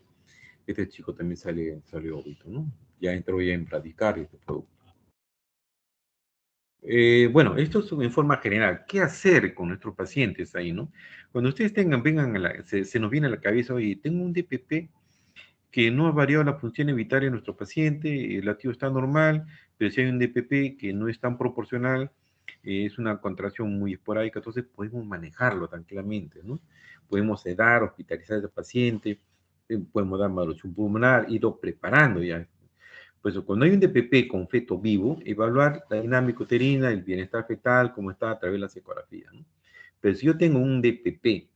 Este chico también salió óbito, ¿no? Ya entró ya en bradicardia este producto. Bueno, esto es en forma general. ¿Qué hacer con nuestros pacientes ahí, no? Cuando ustedes se nos viene a la cabeza, oye, tengo un DPP que no ha variado la función vital de nuestro paciente, el latido está normal, pero si hay un DPP que no es tan proporcional, es una contracción muy esporádica, entonces podemos manejarlo tranquilamente, ¿no? Podemos sedar, hospitalizar a ese paciente, podemos dar maduración pulmonar, irlo preparando ya. Pues cuando hay un DPP con feto vivo, evaluar la dinámica uterina, el bienestar fetal, cómo está a través de la ecografía, ¿no? Pero si yo tengo un DPP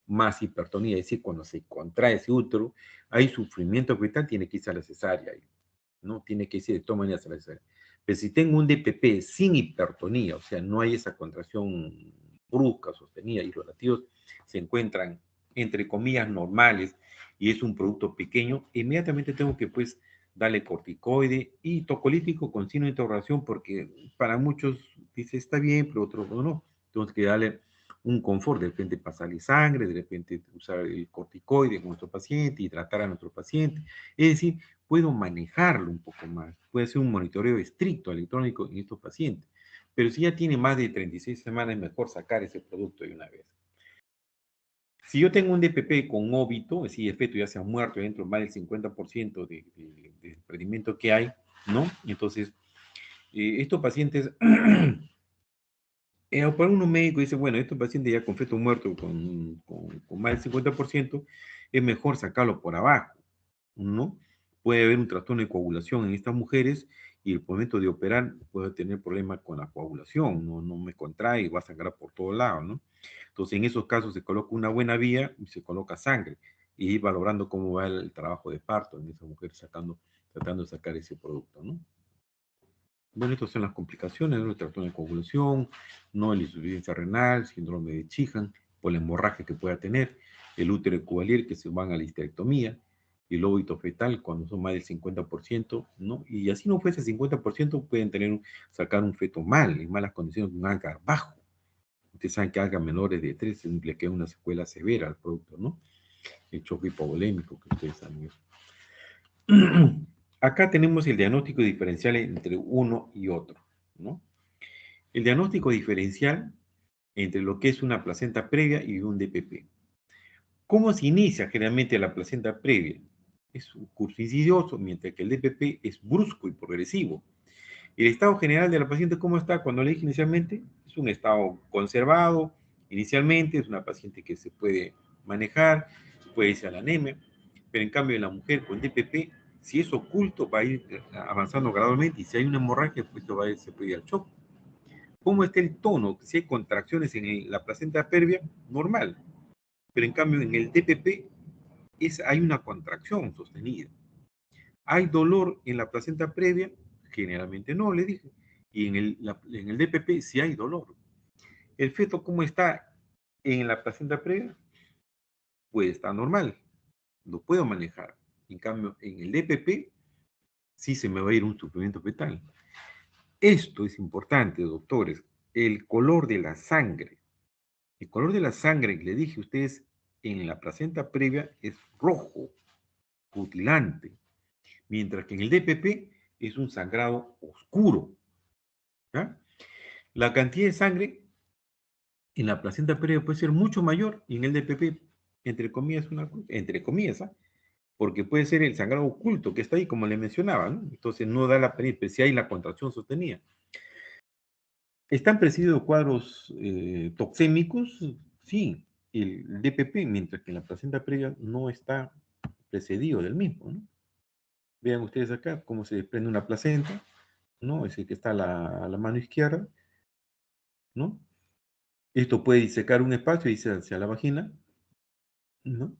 más hipertonía, es decir, cuando se contrae ese útero, hay sufrimiento fetal, tiene que irse a la cesárea, ¿no? Tiene que irse de todas maneras a la cesárea. Pero si tengo un DPP sin hipertonía, o sea, no hay esa contracción brusca, sostenida, y los latidos se encuentran, entre comillas, normales, y es un producto pequeño, inmediatamente tengo que, pues, darle corticoide y tocolítico con signo de interrogación, porque para muchos dice está bien, pero otros no. Entonces, que darle un confort, de repente pasarle sangre, de repente usar el corticoide con nuestro paciente y tratar a nuestro paciente. Es decir, puedo manejarlo un poco más. Puede ser un monitoreo estricto electrónico en estos pacientes. Pero si ya tiene más de 36 semanas, es mejor sacar ese producto de una vez. Si yo tengo un DPP con óbito, es decir, el feto ya se ha muerto dentro más del 50% de desprendimiento que hay, ¿no? Entonces, estos pacientes, para uno médico dice, bueno, estos pacientes ya con feto muerto, con más del 50%, es mejor sacarlo por abajo, ¿no? Puede haber un trastorno de coagulación en estas mujeres y el momento de operar puede tener problemas con la coagulación, no me contrae y va a sangrar por todos lados, ¿no? Entonces, en esos casos se coloca una buena vía y se coloca sangre y ir valorando cómo va el trabajo de parto en esa mujer tratando de sacar ese producto, ¿no? Bueno, estas son las complicaciones, ¿no? El trastorno de coagulación, no la insuficiencia renal, síndrome de Sheehan, por la hemorragia que pueda tener, el útero cualier que se van a la histerectomía, y el óbito fetal cuando son más del 50%, ¿no? Y así no fuese 50%, pueden sacar un feto mal, en malas condiciones, un agar bajo. Ustedes saben que agar menores de 3 le queda una secuela severa al producto, ¿no? El choque hipovolémico, que ustedes saben eso. acá tenemos el diagnóstico diferencial entre uno y otro, ¿no? El diagnóstico diferencial entre lo que es una placenta previa y un DPP. ¿Cómo se inicia generalmente la placenta previa? Es un curso insidioso, mientras que el DPP es brusco y progresivo. El estado general de la paciente, ¿cómo está? Cuando le dije inicialmente, es un estado conservado, inicialmente es una paciente que se puede manejar, puede irse a la anemia, pero en cambio en la mujer con DPP, si es oculto, va a ir avanzando gradualmente, y si hay una hemorragia, pues se puede ir al shock. ¿Cómo está el tono? Si hay contracciones en la placenta previa, normal, pero en cambio en el DPP hay una contracción sostenida. ¿Hay dolor en la placenta previa? Generalmente no, le dije. Y en el DPP sí hay dolor. ¿El feto cómo está en la placenta previa? Pues está normal, lo puedo manejar. En cambio, en el DPP sí se me va a ir un sufrimiento fetal. Esto es importante, doctores. El color de la sangre. El color de la sangre, que le dije a ustedes, en la placenta previa es rojo, rutilante, mientras que en el DPP es un sangrado oscuro. ¿Ya? La cantidad de sangre en la placenta previa puede ser mucho mayor y en el DPP, entre comillas, entre comillas, ¿eh? Porque puede ser el sangrado oculto que está ahí, como le mencionaba, ¿no? Entonces no da la pena, si hay la contracción sostenida. ¿Están precedidos cuadros toxémicos? Sí, el DPP, mientras que en la placenta previa no está precedido del mismo, ¿no? Vean ustedes acá cómo se desprende una placenta, ¿no? Es el que está a la mano izquierda, ¿no? Esto puede disecar un espacio y irse hacia la vagina, ¿no?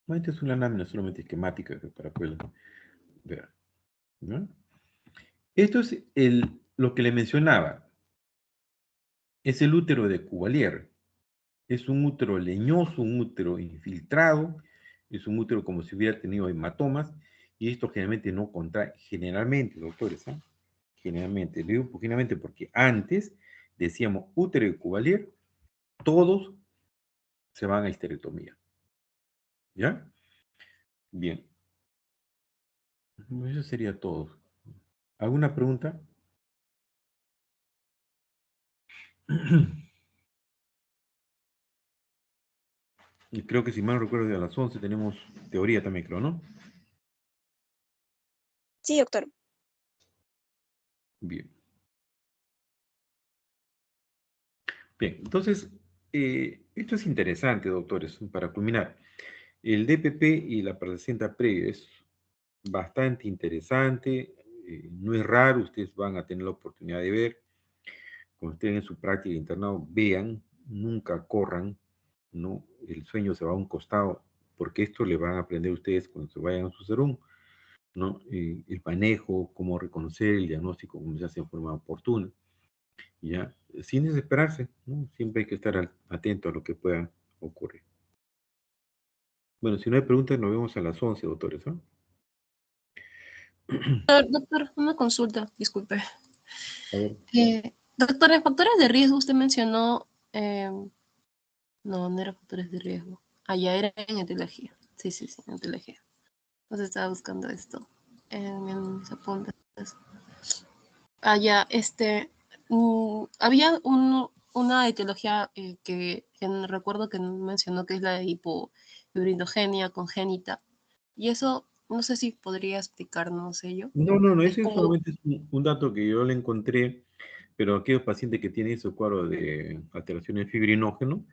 No, esta es una lámina solamente esquemática para poder ver, ¿no? Esto es lo que le mencionaba. Es el útero de Cuvelier. Es un útero leñoso, un útero infiltrado, es un útero como si hubiera tenido hematomas, y esto generalmente no contrae, generalmente, doctores, ¿eh? Generalmente, le digo generalmente porque antes decíamos útero de Cuvelier, todos se van a histerectomía. ¿Ya? Bien. Eso sería todo. ¿Alguna pregunta? Y creo que si mal recuerdo a las 11 tenemos teoría también, creo, ¿no? Sí, doctor. Bien. Bien, entonces, esto es interesante, doctores, para culminar. El DPP y la placenta previa es bastante interesante, no es raro, ustedes van a tener la oportunidad de ver, cuando estén en su práctica de internado, vean, nunca corran, ¿no? El sueño se va a un costado, porque esto le van a aprender ustedes cuando se vayan a su serón, ¿no? El manejo, cómo reconocer el diagnóstico, cómo se hace en forma oportuna, ¿ya? Sin desesperarse, ¿no? Siempre hay que estar atento a lo que pueda ocurrir. Bueno, si no hay preguntas, nos vemos a las 11, doctores, ¿no? Doctor, una consulta, disculpe. A ver. Doctor, en factores de riesgo usted mencionó, no, no era factores de riesgo. Ya era en etiología. Sí, en etiología. Entonces estaba buscando esto en mis apuntes. Ya, había una etiología que recuerdo que mencionó que es la de hipofibrinogenía congénita. Y eso, no sé si podría explicarnos ello. No, Es ese como, solamente es un dato que yo le encontré, pero aquellos pacientes que tienen ese cuadro de alteraciones de fibrinógeno,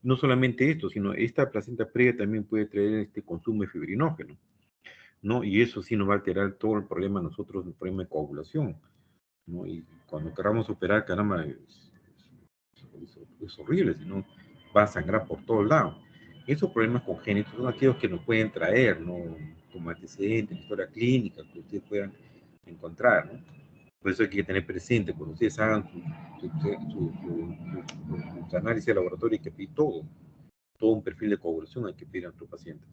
no solamente esto, sino esta placenta previa también puede traer este consumo de fibrinógeno, ¿no? Y eso sí nos va a alterar todo el problema nosotros, el problema de coagulación, ¿no? Y cuando queramos operar, caramba, es horrible, si no va a sangrar por todos lados. Esos problemas congénitos son aquellos que nos pueden traer, ¿no? Como antecedentes, historia clínica, que ustedes puedan encontrar, ¿no? Por eso hay que tener presente, cuando ustedes hagan sus análisis de laboratorio, hay que pedir todo un perfil de coagulación hay que pedir a nuestro paciente.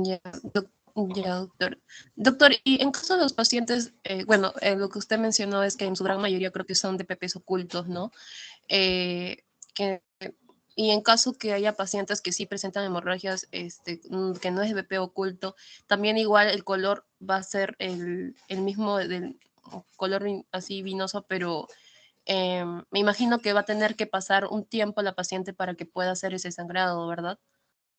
ya, doctor. Doctor, y en caso de los pacientes, bueno, lo que usted mencionó es que en su gran mayoría creo que son de DPPs ocultos, ¿no? Que Y en caso que haya pacientes que sí presentan hemorragias, que no es BP oculto, también igual el color va a ser el mismo del color así vinoso, pero me imagino que va a tener que pasar un tiempo la paciente para que pueda hacer ese sangrado, ¿verdad?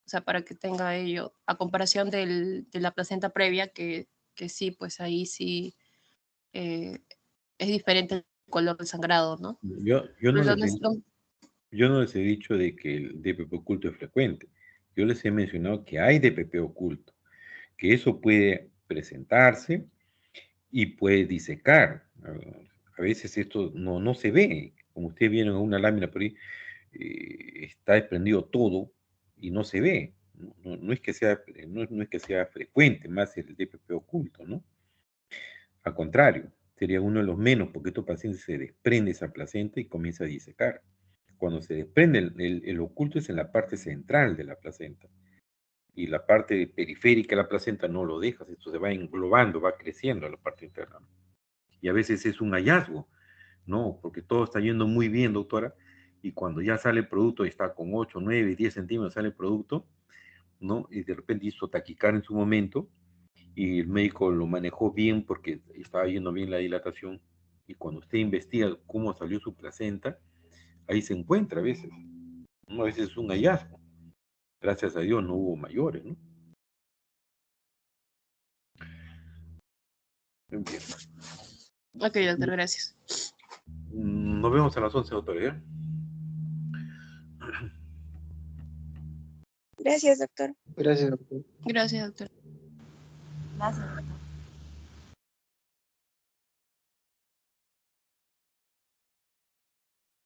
O sea, para que tenga ello, a comparación de la placenta previa, que sí, pues ahí sí es diferente el color del sangrado, ¿no? Yo no les he, yo no les he dicho de que el DPP oculto es frecuente. Yo les he mencionado que hay DPP oculto, que eso puede presentarse y puede disecar. A veces esto no se ve, como ustedes vieron en una lámina por ahí, está desprendido todo y no se ve. No es que sea, no es que sea frecuente más el DPP oculto, ¿no? Al contrario, sería uno de los menos, porque estos pacientes se desprende esa placenta y comienza a disecar. Cuando se desprende el oculto es en la parte central de la placenta y la parte periférica de la placenta no lo deja, esto se va englobando, va creciendo a la parte interna. Y a veces es un hallazgo, ¿no? Porque todo está yendo muy bien, doctora, y cuando ya sale el producto, está con 8, 9, 10 centímetros, sale el producto, ¿no? Y de repente hizo taquicardia en su momento, y el médico lo manejó bien porque estaba yendo bien la dilatación, y cuando usted investiga cómo salió su placenta, ahí se encuentra a veces, ¿no? A veces es un hallazgo. Gracias a Dios no hubo mayores, ¿no? Bien. Ok, doctor, gracias. Nos vemos a las 11, doctora, ¿ya? Gracias, doctor. Gracias, doctor. Gracias, doctor. Gracias, doctor.